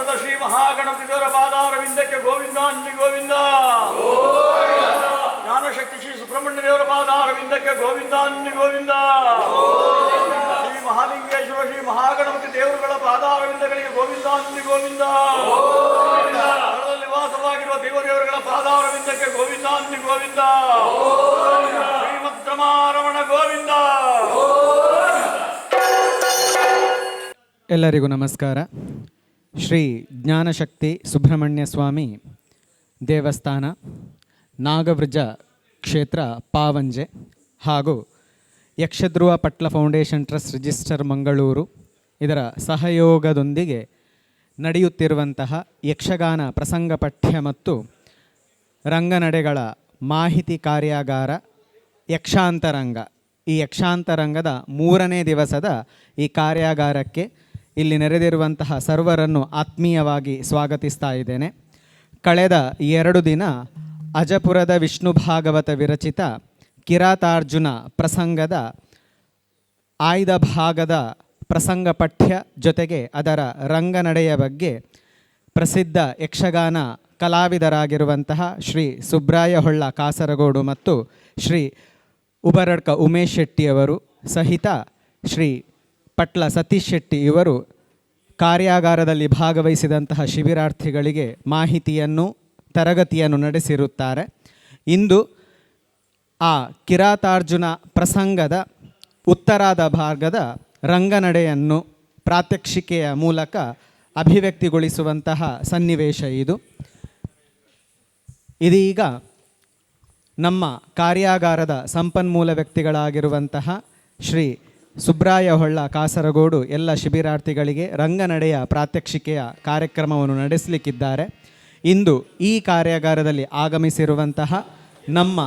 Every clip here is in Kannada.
ಸಮರ್ಥ ಶ್ರೀ ಮಹಾಗಣಪತಿ ದೇವರ ಪಾದಾರವಿಂದಕ್ಕೆ ಗೋವಿಂದ ಅನ್ನಿ ಗೋವಿಂದ. ಜ್ಞಾನಶಕ್ತಿ ಶ್ರೀ ಸುಬ್ರಹ್ಮಣ್ಯ ದೇವರ ಪಾದಾರವಿಂದಕ್ಕೆ ಗೋವಿಂದ ಅನ್ನಿ ಗೋವಿಂದ. ಶ್ರೀ ಮಹಾಲಿಂಗೇಶ್ವರ ಶ್ರೀ ಮಹಾಗಣಪತಿ ದೇವರುಗಳ ಪಾದಾರವಿಂದಗಳಿಗೆ ಗೋವಿಂದ ಅನ್ನಿ ಗೋವಿಂದ. ಸ್ಥಳದಲ್ಲಿ ವಾಸವಾಗಿರುವ ದೇವದೇವರುಗಳ ಪಾದಾರವಿಂದಕ್ಕೆ ಗೋವಿಂದ ಅನ್ನಿ ಗೋವಿಂದ. ಶ್ರೀಮದ್ ರಮಣ ಗೋವಿಂದ. ಎಲ್ಲರಿಗೂ ನಮಸ್ಕಾರ. ಶ್ರೀ ಜ್ಞಾನಶಕ್ತಿ ಸುಬ್ರಹ್ಮಣ್ಯ ಸ್ವಾಮಿ ದೇವಸ್ಥಾನ, ನಾಗವ್ರಜ ಕ್ಷೇತ್ರ, ಪಾವಂಜೆ ಹಾಗೂ ಯಕ್ಷಧ್ರುವ ಪಟ್ಲ ಫೌಂಡೇಶನ್ ಟ್ರಸ್ಟ್ ರಿಜಿಸ್ಟರ್ ಮಂಗಳೂರು ಇದರ ಸಹಯೋಗದೊಂದಿಗೆ ನಡೆಯುತ್ತಿರುವಂತಹ ಯಕ್ಷಗಾನ ಪ್ರಸಂಗ ಪಠ್ಯ ಮತ್ತು ರಂಗನಡೆಗಳ ಮಾಹಿತಿ ಕಾರ್ಯಾಗಾರ ಯಕ್ಷಾಂತರಂಗ. ಈ ಯಕ್ಷಾಂತರಂಗದ 3ನೇ ದಿವಸದ ಈ ಕಾರ್ಯಾಗಾರಕ್ಕೆ ಇಲ್ಲಿ ನೆರೆದಿರುವಂತಹ ಸರ್ವರನ್ನು ಆತ್ಮೀಯವಾಗಿ ಸ್ವಾಗತಿಸ್ತಾ ಇದ್ದೇನೆ. ಕಳೆದ 2 ದಿನ ಅಜಪುರದ ವಿಷ್ಣು ಭಾಗವತ ವಿರಚಿತ ಕಿರಾತಾರ್ಜುನ ಪ್ರಸಂಗದ ಆಯ್ದ ಭಾಗದ ಪ್ರಸಂಗ ಪಠ್ಯ ಜೊತೆಗೆ ಅದರ ರಂಗನಡೆಯ ಬಗ್ಗೆ ಪ್ರಸಿದ್ಧ ಯಕ್ಷಗಾನ ಕಲಾವಿದರಾಗಿರುವಂತಹ ಶ್ರೀ ಸುಬ್ರಾಯ ಹೊಳ್ಳ ಕಾಸರಗೋಡು ಮತ್ತು ಶ್ರೀ ಉಬರಡ್ಕ ಉಮೇಶ್ ಶೆಟ್ಟಿಯವರು ಸಹಿತ ಶ್ರೀ ಪಟ್ಲ ಸತೀಶ್ ಶೆಟ್ಟಿ ಇವರು ಕಾರ್ಯಾಗಾರದಲ್ಲಿ ಭಾಗವಹಿಸಿದಂತಹ ಶಿಬಿರಾರ್ಥಿಗಳಿಗೆ ಮಾಹಿತಿಯನ್ನು ತರಗತಿಯನ್ನು ನಡೆಸಿರುತ್ತಾರೆ. ಇಂದು ಆ ಕಿರಾತಾರ್ಜುನ ಪ್ರಸಂಗದ ಉತ್ತರಾದ ಭಾಗದ ರಂಗನಡೆಯನ್ನು ಪ್ರಾತ್ಯಕ್ಷಿಕೆಯ ಮೂಲಕ ಅಭಿವ್ಯಕ್ತಿಗೊಳಿಸುವಂತಹ ಸನ್ನಿವೇಶ ಇದು. ಇದೀಗ ನಮ್ಮ ಕಾರ್ಯಾಗಾರದ ಸಂಪನ್ಮೂಲ ವ್ಯಕ್ತಿಗಳಾಗಿರುವಂತಹ ಶ್ರೀ ಸುಬ್ರಾಯ ಹೊಳ್ಳ ಕಾಸರಗೋಡು ಎಲ್ಲ ಶಿಬಿರಾರ್ಥಿಗಳಿಗೆ ರಂಗನಡೆಯ ಪ್ರಾತ್ಯಕ್ಷಿಕೆಯ ಕಾರ್ಯಕ್ರಮವನ್ನು ನಡೆಸಲಿಕ್ಕಿದ್ದಾರೆ. ಇಂದು ಈ ಕಾರ್ಯಾಗಾರದಲ್ಲಿ ಆಗಮಿಸಿರುವಂತಹ ನಮ್ಮ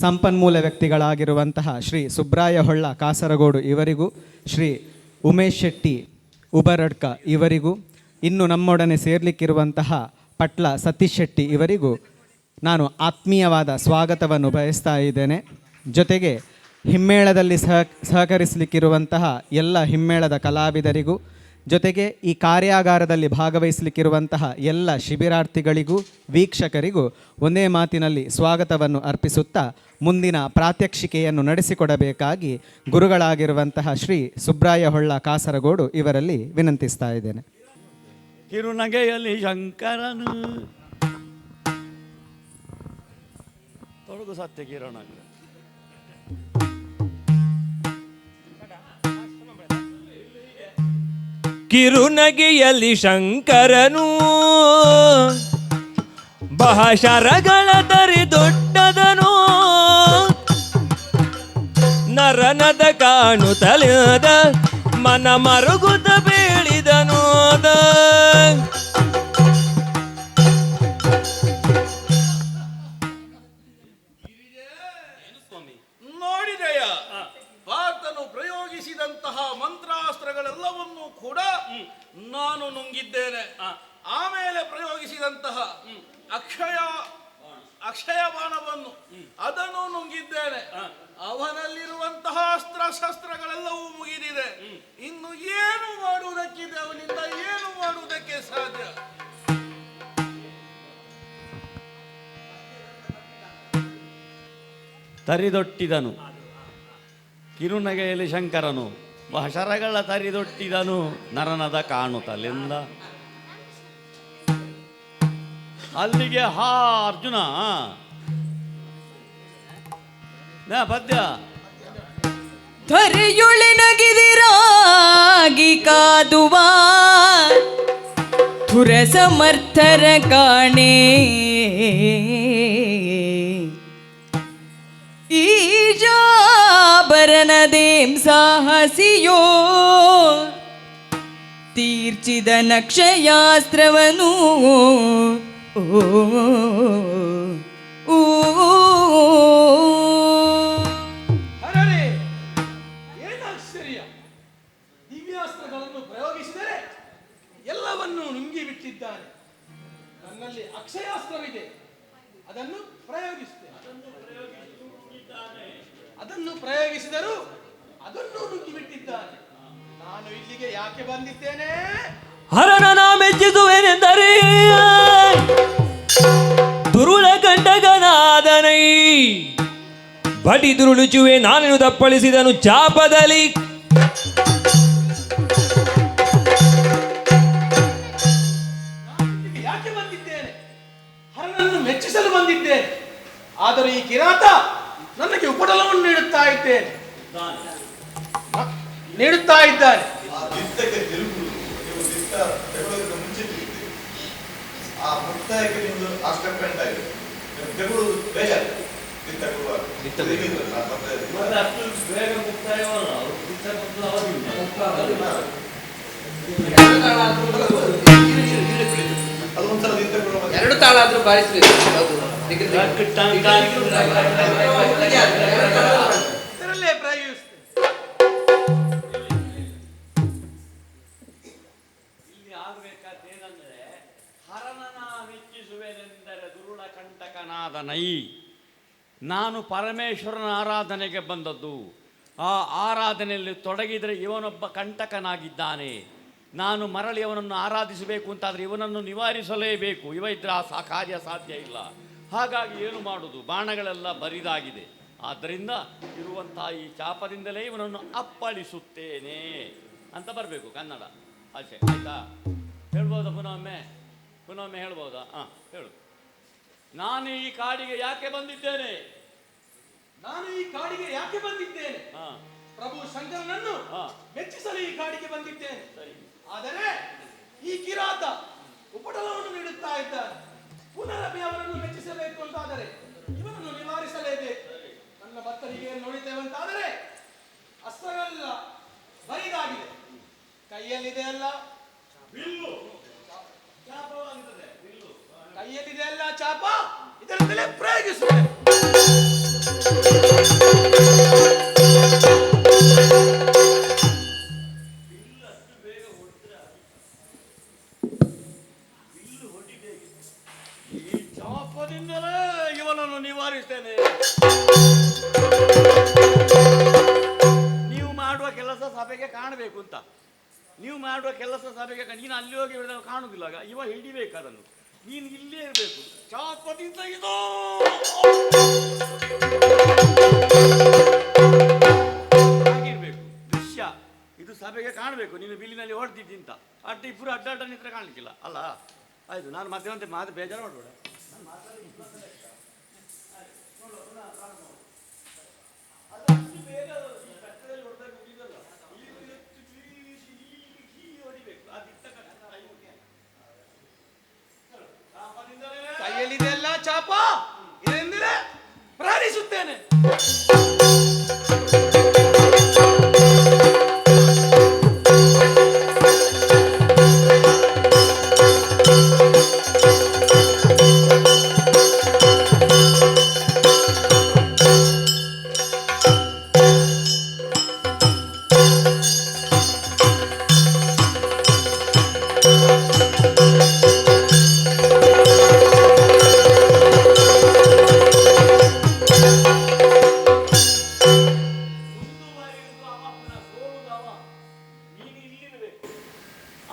ಸಂಪನ್ಮೂಲ ವ್ಯಕ್ತಿಗಳಾಗಿರುವಂತಹ ಶ್ರೀ ಸುಬ್ರಾಯ ಹೊಳ್ಳ ಕಾಸರಗೋಡು ಇವರಿಗೂ, ಶ್ರೀ ಉಮೇಶ್ ಶೆಟ್ಟಿ ಉಬರಡ್ಕ ಇವರಿಗೂ, ಇನ್ನು ನಮ್ಮೊಡನೆ ಸೇರಲಿಕ್ಕಿರುವಂತಹ ಪಟ್ಲ ಸತೀಶ್ ಶೆಟ್ಟಿ ಇವರಿಗೂ ನಾನು ಆತ್ಮೀಯವಾದ ಸ್ವಾಗತವನ್ನು ಬಯಸ್ತಾ ಇದ್ದೇನೆ. ಜೊತೆಗೆ ಹಿಮ್ಮೇಳದಲ್ಲಿ ಸಹಕರಿಸಲಿಕ್ಕಿರುವಂತಹ ಎಲ್ಲ ಹಿಮ್ಮೇಳದ ಕಲಾವಿದರಿಗೂ, ಜೊತೆಗೆ ಈ ಕಾರ್ಯಾಗಾರದಲ್ಲಿ ಭಾಗವಹಿಸಲಿಕ್ಕಿರುವಂತಹ ಎಲ್ಲ ಶಿಬಿರಾರ್ಥಿಗಳಿಗೂ, ವೀಕ್ಷಕರಿಗೂ ಒಂದೇ ಮಾತಿನಲ್ಲಿ ಸ್ವಾಗತವನ್ನು ಅರ್ಪಿಸುತ್ತಾ ಮುಂದಿನ ಪ್ರಾತ್ಯಕ್ಷಿಕೆಯನ್ನು ನಡೆಸಿಕೊಡಬೇಕಾಗಿ ಗುರುಗಳಾಗಿರುವಂತಹ ಶ್ರೀ ಸುಬ್ರಾಯ ಹೊಳ್ಳ ಕಾಸರಗೋಡು ಇವರಲ್ಲಿ ವಿನಂತಿಸ್ತಾ ಇದ್ದೇನೆ. ಕಿರುನಗೆಯಲ್ಲಿ ಶಂಕರನು ತೊಡಗು ಸತ್ಯ ಕಿರಣ. ಕಿರುನಗೆಯಲ್ಲಿ ಶಂಕರನು ಬಹಶರಗಳ ತರಿ ದೊಡ್ಡದನು, ನರನದ ಕಾಣುತ್ತಲಿದ ಮನ ಮರುಗುತ್ತ ಬೀಳಿದನು. ನೋಡಿದೆಯ ಆತನು ಪ್ರಯೋಗಿಸಿದಂತಹ ಮಂತ್ರಾಸ್ತ್ರಗಳೆಲ್ಲವನ್ನೂ ಕೂಡ ನಾನು ನುಂಗಿದ್ದೇನೆ. ಆಮೇಲೆ ಪ್ರಯೋಗಿಸಿದಂತಹ ಅಕ್ಷಯ ಬಾಣವನ್ನು ಅದನ್ನು ನುಂಗಿದ್ದೇನೆ. ಅವನಲ್ಲಿರುವಂತಹ ಅಸ್ತ್ರಶಸ್ತ್ರಗಳೆಲ್ಲವೂ ಮುಗಿದಿದೆ. ಇನ್ನು ಏನು ಮಾಡುವುದಕ್ಕಿದೆ ಅವನಿಂದ? ಏನು ಮಾಡುವುದಕ್ಕೆ ಸಾಧ್ಯ? ತರಿದೊಟ್ಟಿದನು ಕಿರುನಗೆಯಲ್ಲಿ ಶಂಕರನು, ಶರಗಳ ತರಿದೊಟ್ಟಿದನು, ನರನದ ಕಾಣುತ್ತಲಿಂದ. ಅಲ್ಲಿಗೆ ಹಾ ಅರ್ಜುನ ಪದ್ಯ ಧರೆಯೊಳನಗಿದಿರಾಗಿ ಕಾದುವ ಪುರ ಸಮರ್ಥರ ಕಾಣೆ, ಈಜಾಭರಣದೇಂ ಸಾಹಸಿಯೋ ತೀರ್ಚಿದ ನಕ್ಷಯಾಸ್ತ್ರವನು. ಅರೇ, ಏನಾಶ್ಚರ್ಯ! ದಿವ್ಯಾಸ್ತ್ರಗಳನ್ನು ಪ್ರಯೋಗಿಸಿದರೆ ಎಲ್ಲವನ್ನೂ ನುಂಗಿ ಬಿಟ್ಟಿದ್ದಾನೆ. ನನ್ನಲ್ಲಿ ಅಕ್ಷಯಾಸ್ತ್ರವಿದೆ, ಅದನ್ನು ಪ್ರಯೋಗಿಸಿದೆ. ಅದನ್ನು ಪ್ರಯೋಗಿಸಿದರು, ಅದನ್ನು ನುಗ್ಗಿ ಬಿಟ್ಟಿದ್ದಾನೆ. ನಾನು ಇಲ್ಲಿಗೆ ಯಾಕೆ ಬಂದಿದ್ದೇನೆ? ಹರನ ನಾ ಮೆಚ್ಚಿಸುವೆನೆಂದರೆ ದುರುಳ ಕಂಟಕನಾದನೈ ಬಡಿ ದುರುಳುಚುವೆ ನಾನೇನು ದಪ್ಪಳಿಸಿದನು ಚಾಪದಲ್ಲಿ ಯಾಕೆ ಬಂದಿದ್ದೇನೆ? ಹರನನ್ನು ಮೆಚ್ಚಿಸಲು ಬಂದಿದ್ದೇನೆ. ಆದರೆ ಈ ಕಿರಾತ ನನಗೆ ಉಪಟಳವನ್ನು ನೀಡುತ್ತಾ ಇದ್ದಾನೆ. ಆ ದಿತ್ತಕ್ಕೆ ತಿರುಗುವುದು ನೀವು ದಿತ್ತ ತೆಗೊಳ್ಳೋದಕ್ಕೆ ಮುಂಚೆ ತಿರುಗ್ತೀರಿ. ಆ ಮುಕ್ತಾಯಕ್ಕೆ ನಿಮ್ಮದು ಅಷ್ಟು ಕಂಟ ಇದೆ. ನೀವು ತೆಗೊಳ್ಳೋದು ಬೇಜಾರು ದಿತ್ತ ಕೊಡುವಾಗ. ತೆಗೆಯುವುದಲ್ಲ, ಮತ್ತೆ ಅದೊಂದ್ಸಲ ದಿತ್ತ ಕೊಡುವಾಗ 2 ತಾಳ ಆದ್ರೂ ಬಾರಿಸ್ಬೇಕು. ಹೌದು. ಇದರಲ್ಲೇ ಪ್ರಯೋಗಿಸ್ತೇನೆ. ಇಲ್ಲಿ ಆಗ್ಬೇಕಾದ್ದೇನೆಂದ್ರೆ ಹರನನ ಮೆಚ್ಚಿಸುವೆನೆಂದರೆ ದುರುಳ ಕಂಟಕನಾದ ನೈ. ನಾನು ಪರಮೇಶ್ವರನ ಆರಾಧನೆಗೆ ಬಂದದ್ದು. ಆ ಆರಾಧನೆಯಲ್ಲಿ ತೊಡಗಿದರೆ ಇವನೊಬ್ಬ ಕಂಟಕನಾಗಿದ್ದಾನೆ. ನಾನು ಮರಳಿ ಅವನನ್ನು ಆರಾಧಿಸಬೇಕು ಅಂತಾದರೆ ಇವನನ್ನು ನಿವಾರಿಸಲೇಬೇಕು. ಇವ ಇದ್ರೆ ಆ ಕಾರ್ಯ ಸಾಧ್ಯ ಇಲ್ಲ. ಹಾಗಾಗಿ ಏನು ಮಾಡುವುದು? ಬಾಣಗಳೆಲ್ಲ ಬರಿದಾಗಿದೆ. ಆದ್ದರಿಂದ ಇರುವಂಥ ಈ ಚಾಪದಿಂದಲೇ ಇವನನ್ನು ಅಪ್ಪಳಿಸುತ್ತೇನೆ ಅಂತ ಬರಬೇಕು ಕನ್ನಡ ಆಚೆ. ಆಯ್ತಾ? ಹೇಳ್ಬೋದಾ? ಪುನೊಮ್ಮೆ ಹೇಳ್ಬೋದಾ? ಹಾಂ ಹೇಳು. ನಾನು ಈ ಕಾಡಿಗೆ ಯಾಕೆ ಬಂದಿದ್ದೇನೆ? ಹಾಂ, ಪ್ರಭು ಶಂಕರನನ್ನು ಮೆಚ್ಚಿಸಲು ಈ ಕಾಡಿಗೆ ಬಂದಿದ್ದೇನೆ. ಸರಿ. ಆದರೆ ಈ ಕಿರಾತ ಉಪಟಳವನ್ನು ನೀಡುತ್ತಾ ಇದ್ದಾನೆ. ಪುನರಪಿ ಅವರನ್ನು ಮೆಚ್ಚಿಸಬೇಕು ಅಂತಾದರೆ ಇವನನ್ನು ನಿವಾರಿಸಲೇಬೇಕು. ನನ್ನ ಭಕ್ತರಿಗೆ ನೋಡಿದ್ದೇವಂತಾದರೆ ಅಸ್ತ್ರಗಳೆಲ್ಲ ಬರಿದಾಗಿದೆ. ಕೈಯಲ್ಲಿದೆ ಅಲ್ಲ ಚಾಪ, ಇದರಿಂದಲೇ ಪ್ರಯೋಗಿಸುವೆ. ಈ ಚಾಪದಿಂದಲೇ ಇವನನ್ನು ನಿವಾರಿಸ್ತೇನೆ. ನೀವು ಮಾಡುವ ಕೆಲಸ ಸಭೆಗೆ ಕಾಣಬೇಕು ಅಂತ. ನೀನು ಅಲ್ಲಿ ಹೋಗಿ ಹಿಡಿದಾಗ ಕಾಣುವುದಿಲ್ಲ. ಇವ ಹಿಡಿಬೇಕು ಅದನ್ನು. ನೀನು ಇಲ್ಲೇ ಇರಬೇಕು. ಚಾಪದಿಂದ ಇದು ಹಾಗಿರ್ಬೇಕು ದೃಶ್ಯ. ಇದು ಸಭೆಗೆ ಕಾಣಬೇಕು. ನೀನು ಬಿಲ್ಲಿನಲ್ಲಿ ಹೊಡೆದಿದ್ದಿಂತ ಅಡ್ಡ ಇಬ್ಬರು ಅಡ್ಡ ನಿಂತರ ಕಾಣಲಿಕ್ಕಿಲ್ಲ ಅಲ್ಲ. ಆಯ್ತು, ನಾನು ಮತ್ತೆ ಮಾತು ಬೇಜಾರು ಮಾಡಬೇಡ. ಕೈಯಲ್ಲಿದೆ ಅಲ್ಲ ಚಾಪ, ಇದರಿಂದಲೇ ಪ್ರಹರಿಸುತ್ತೇನೆ.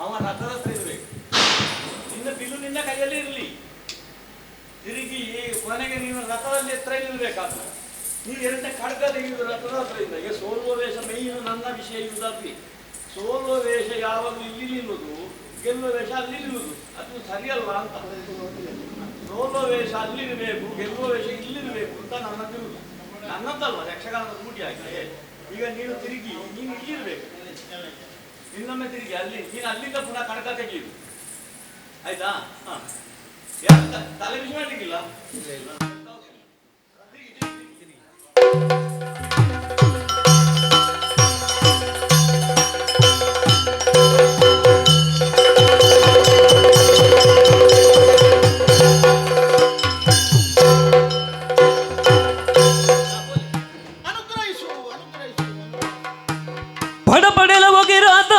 ಅವ ರಥದ ಹತ್ರ ಇರಬೇಕು. ನಿನ್ನ ಬಿಲ್ಲು ನಿನ್ನ ಕೈಯಲ್ಲಿ ಇರಲಿ. ತಿರುಗಿ ಕೊನೆಗೆ ನೀನು ರಥದಲ್ಲಿ ಎತ್ತರ ನಿಲ್ಬೇಕಾಗ್ತದೆ. ನೀವು ಎರಡನೇ ಖಡ್ಗ ತೆಗೆಯುವುದು ರಥದ ಹತ್ರದಿಂದ. ಈಗ ಸೋಲುವ ವೇಷ ಮೇಯ್ನು ನನ್ನ ವಿಷಯ ಇರುವುದಾಗಿ. ಸೋಲುವ ವೇಷ ಯಾವಾಗಲೂ ಇಲ್ಲಿ ನಿಲ್ಲುವುದು, ಗೆಲ್ಲುವ ವೇಷ ಅಲ್ಲಿ ನಿಲ್ಲುವುದು. ಅದು ಸರಿಯಲ್ಲ ಅಂತ. ಸೋಲುವ ವೇಷ ಅಲ್ಲಿರಬೇಕು, ಗೆಲ್ಲುವ ವೇಷ ಇಲ್ಲಿರಬೇಕು ಅಂತ ನನ್ನದಿರುವುದು. ನನ್ನದಲ್ವ, ಯಕ್ಷಗಾನದ ರೂಢಿಯಾಗಿ. ಈಗ ನೀನು ತಿರುಗಿ ನೀನು ಇಲ್ಲಿರಬೇಕು. ಇನ್ನೊಮ್ಮೆ ತಿರುಗಿ ಅಲ್ಲಿ, ನೀನು ಅಲ್ಲಿಂದ ಪುನಃ ಕಡಕ ತೆಗೆಯುದು. ಆಯ್ತಾ? ಹಾ, ತಲೆ ಬಿಸಿ ಮಾಡ್ಲಿಕ್ಕಿಲ್ಲ. ಪಡಪಡೆಲ ಹೋಗಿರಾತ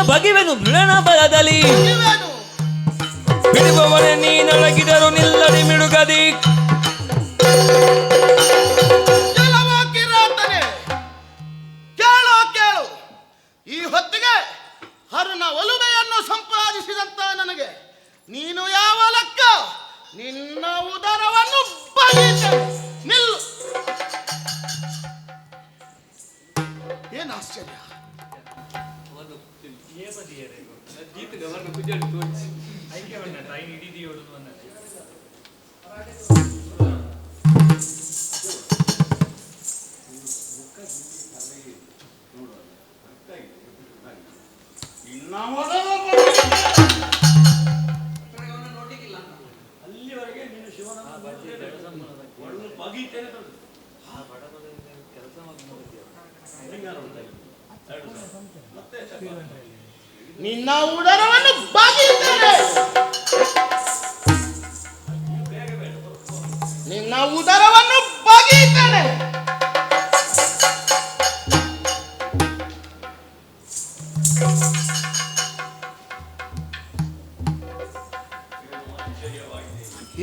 ಬಗೆವೆನು ಮೃಳನ ಬಲದಲ್ಲಿ ಬಿಡುವವನೇ ನೀನೊಳಗಿದರು ನಿಲ್ಲಡಿ ಮಿಡುಗದಿ. ಕಿರಾತನೆ ಕೇಳು ಕೇಳು, ಈ ಹೊತ್ತಿಗೆ ಹರನ ಒಲುಮೆಯನ್ನು ಸಂಪಾದಿಸಿದಂತ ನನಗೆ ನೀನು ಯಾವ ಲೆಕ್ಕ? ನಿನ್ನ ಉದರವನ್ನು ಬಗೆಯುತ್ತೇನೆ. ನಿಲ್ಲು. ಏನು ಆಶ್ಚರ್ಯ! ಅಲ್ಲಿವರೆಗೆ ನೀನು ಶಿವನ ಬಗೀತೇನೆ ನಿನ್ನ ಉದರವನ್ನು ಬಗೆಯುತ್ತೇನೆ. ನಿನ್ನ ಉದರವನ್ನು ಬಗೆಯುತ್ತೇನೆ.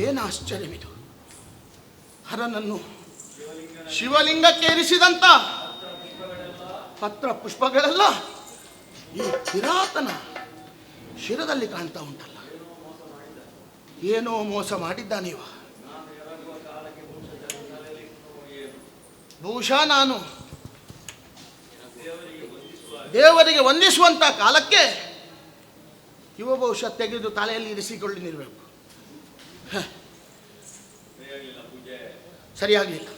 ಏನು ಆಶ್ಚರ್ಯವಿದು! ಹರನನ್ನು ಶಿವಲಿಂಗಕ್ಕೆ ಏರಿಸಿದಂತ ಪತ್ರ ಪುಷ್ಪಗಳೆಲ್ಲ ಈ ಕಿರಾತನ ಶಿರದಲ್ಲಿ ಕಾಣ್ತಾ ಉಂಟಲ್ಲ. ಏನೋ ಮೋಸ ಮಾಡಿದ್ದಾನೀವ. ಬಹುಶಃ ನಾನು ದೇವರಿಗೆ ವಂದಿಸುವಂತ ಕಾಲಕ್ಕೆ ಇವ ಬಹುಶಃ ತೆಗೆದು ತಲೆಯಲ್ಲಿ ಇರಿಸಿಕೊಳ್ಳಿನಿರಬೇಕು. ಸರಿಯಾಗಲಿಲ್ಲ,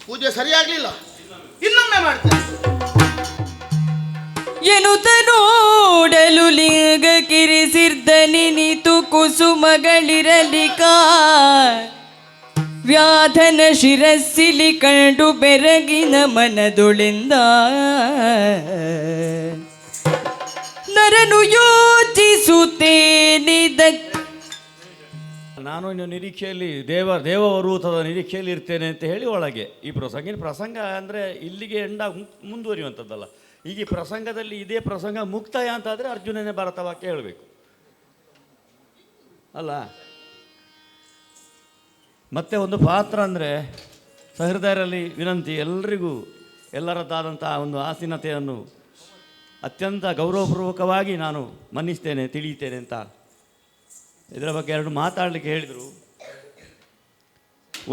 ಪೂಜೆ ಸರಿಯಾಗಲಿಲ್ಲ, ಇನ್ನೊಮ್ಮೆ ಮಾಡ್ತೇನೆ. ಎನುತ ನೋಡಲು ಲಿಂಗ ಕಿರಿಸಿರ್ದನಿನಿತು ಕುಸುಮಗಳಿರಲಿಕ ವ್ಯಾಧನ ಶಿರಸ್ಸಿಲಿ ಕಂಡು ಬೆರಗಿನ ಮನದೊಳೆಂದ ನರನು ಯೋಚಿಸುತ್ತೇನಿದ. ನಾನು ಇನ್ನು ನಿರೀಕ್ಷೆಯಲ್ಲಿ ದೇವವರೂತದ ನಿರೀಕ್ಷೆಯಲ್ಲಿ ಇರ್ತೇನೆ ಅಂತ ಹೇಳಿ ಒಳಗೆ ಈ ಪ್ರಸಂಗ ಅಂದರೆ ಇಲ್ಲಿಗೆ ಮುಂದುವರಿಯುವಂಥದ್ದಲ್ಲ. ಈಗ ಈ ಪ್ರಸಂಗದಲ್ಲಿ ಇದೇ ಪ್ರಸಂಗ ಮುಕ್ತಾಯ ಅಂತಾದರೆ ಅರ್ಜುನನೇ ಭಾರತ ವಾಕ್ಯ ಹೇಳಬೇಕು ಅಲ್ಲ. ಮತ್ತೆ ಒಂದು ಪಾತ್ರ ಅಂದರೆ ಸಹೃದಯರಲ್ಲಿ ವಿನಂತಿ, ಎಲ್ಲರಿಗೂ ಎಲ್ಲರದ್ದಾದಂಥ ಒಂದು ಆಸೀನತೆಯನ್ನು ಅತ್ಯಂತ ಗೌರವಪೂರ್ವಕವಾಗಿ ನಾನು ಮನ್ನಿಸ್ತೇನೆ, ತಿಳಿಯುತ್ತೇನೆ ಅಂತ ಇದರ ಬಗ್ಗೆ ಎರಡು ಮಾತಾಡಲಿಕ್ಕೆ ಹೇಳಿದರು.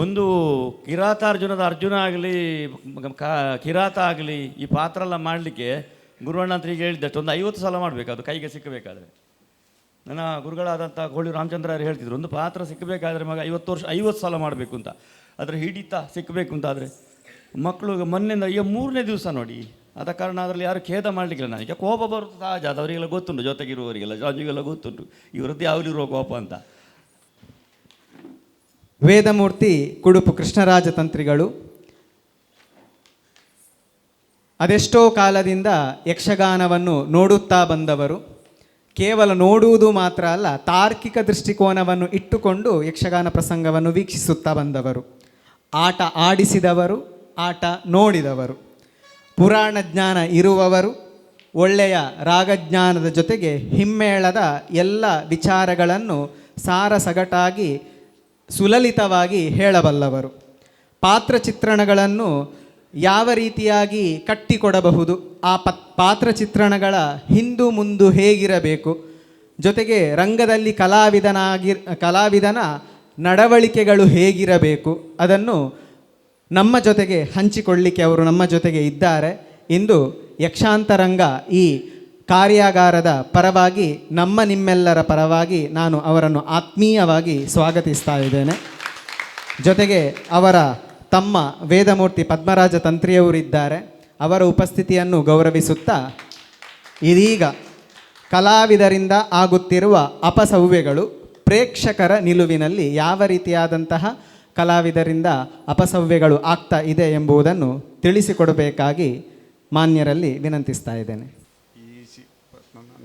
ಒಂದು ಕಿರಾತಾರ್ಜುನದ ಅರ್ಜುನ ಆಗಲಿ ಕಿರಾತ ಆಗಲಿ ಈ ಪಾತ್ರ ಎಲ್ಲ ಮಾಡಲಿಕ್ಕೆ ಗುರುವಣ್ಣಂತರಿಗೆ ಹೇಳಿದ್ದಷ್ಟು ಒಂದು 50 ಸಲ ಮಾಡಬೇಕು, ಅದು ಕೈಗೆ ಸಿಕ್ಕಬೇಕಾದ್ರೆ. ನನ್ನ ಗುರುಗಳಾದಂಥ ಕೋಳಿ ರಾಮಚಂದ್ರರು ಹೇಳ್ತಿದ್ರು, ಒಂದು ಪಾತ್ರ ಸಿಕ್ಕಬೇಕಾದ್ರೆ ಮಗ 50 ಸಲ ಮಾಡಬೇಕು ಅಂತ. ಅದರ ಹಿಡಿತ ಸಿಕ್ಕಬೇಕು ಅಂತ. ಆದರೆ ಮಕ್ಕಳು ಮೊನ್ನೆಯಿಂದ ಈಗ 3ನೇ ದಿವಸ ನೋಡಿ, ಆದ ಕಾರಣ ಅದರಲ್ಲಿ ಯಾರು ಖೇದ ಮಾಡಲಿಕ್ಕಿಲ್ಲ. ನನಗೆ ಕೋಪ ಬರುತ್ತೆ ಸಹಜ, ಅದು ಅವರಿಗೆಲ್ಲ ಗೊತ್ತುಂಟು, ಜೊತೆಗಿರುವವರಿಗೆಲ್ಲ ರಾಜುಗೆಲ್ಲ ಗೊತ್ತುಂಟು ಇವರದ್ದು ಯಾವಲಿರುವ ಕೋಪ ಅಂತ. ವೇದಮೂರ್ತಿ ಕುಡುಪು ಕೃಷ್ಣರಾಜ ತಂತ್ರಿಗಳು ಅದೆಷ್ಟೋ ಕಾಲದಿಂದ ಯಕ್ಷಗಾನವನ್ನು ನೋಡುತ್ತಾ ಬಂದವರು. ಕೇವಲ ನೋಡುವುದು ಮಾತ್ರ ಅಲ್ಲ, ತಾರ್ಕಿಕ ದೃಷ್ಟಿಕೋನವನ್ನು ಇಟ್ಟುಕೊಂಡು ಯಕ್ಷಗಾನ ಪ್ರಸಂಗವನ್ನು ವೀಕ್ಷಿಸುತ್ತಾ ಬಂದವರು. ಆಟ ಆಡಿಸಿದವರು, ಆಟ ನೋಡಿದವರು, ಪುರಾಣ ಜ್ಞಾನ ಇರುವವರು, ಒಳ್ಳೆಯ ರಾಗಜ್ಞಾನದ ಜೊತೆಗೆ ಹಿಮ್ಮೇಳದ ಎಲ್ಲ ವಿಚಾರಗಳನ್ನು ಸಾರಸಗಟಾಗಿ ಸುಲಲಿತವಾಗಿ ಹೇಳಬಲ್ಲವರು. ಪಾತ್ರಚಿತ್ರಣಗಳನ್ನು ಯಾವ ರೀತಿಯಾಗಿ ಕಟ್ಟಿಕೊಡಬಹುದು, ಆ ಪಾತ್ರಚಿತ್ರಣಗಳ ಹಿಂದು ಮುಂದು ಹೇಗಿರಬೇಕು, ಜೊತೆಗೆ ರಂಗದಲ್ಲಿ ಕಲಾವಿದನ ನಡವಳಿಕೆಗಳು ಹೇಗಿರಬೇಕು, ಅದನ್ನು ನಮ್ಮ ಜೊತೆಗೆ ಹಂಚಿಕೊಳ್ಳಿಕ್ಕೆ ಅವರು ನಮ್ಮ ಜೊತೆಗೆ ಇದ್ದಾರೆ. ಇಂದು ಯಕ್ಷಾಂತರಂಗ ಈ ಕಾರ್ಯಾಗಾರದ ಪರವಾಗಿ, ನಿಮ್ಮೆಲ್ಲರ ಪರವಾಗಿ ನಾನು ಅವರನ್ನು ಆತ್ಮೀಯವಾಗಿ ಸ್ವಾಗತಿಸ್ತಾ ಇದ್ದೇನೆ. ಜೊತೆಗೆ ಅವರ ತಮ್ಮ ವೇದಮೂರ್ತಿ ಪದ್ಮರಾಜ ತಂತ್ರಿಯವರಿದ್ದಾರೆ. ಅವರ ಉಪಸ್ಥಿತಿಯನ್ನು ಗೌರವಿಸುತ್ತಾ ಇದೀಗ ಕಲಾವಿದರಿಂದ ಆಗುತ್ತಿರುವ ಅಪಸವ್ಯಗಳು ಪ್ರೇಕ್ಷಕರ ನಿಲುವಿನಲ್ಲಿ ಯಾವ ರೀತಿಯಾದಂತಹ ಕಲಾವಿದರಿಂದ ಅಪಸವ್ಯಗಳು ಆಗ್ತಾ ಇದೆ ಎಂಬುದನ್ನು ತಿಳಿಸಿಕೊಡಬೇಕಾಗಿ ಮಾನ್ಯರಲ್ಲಿ ವಿನಂತಿಸ್ತಾ ಇದ್ದೇನೆ.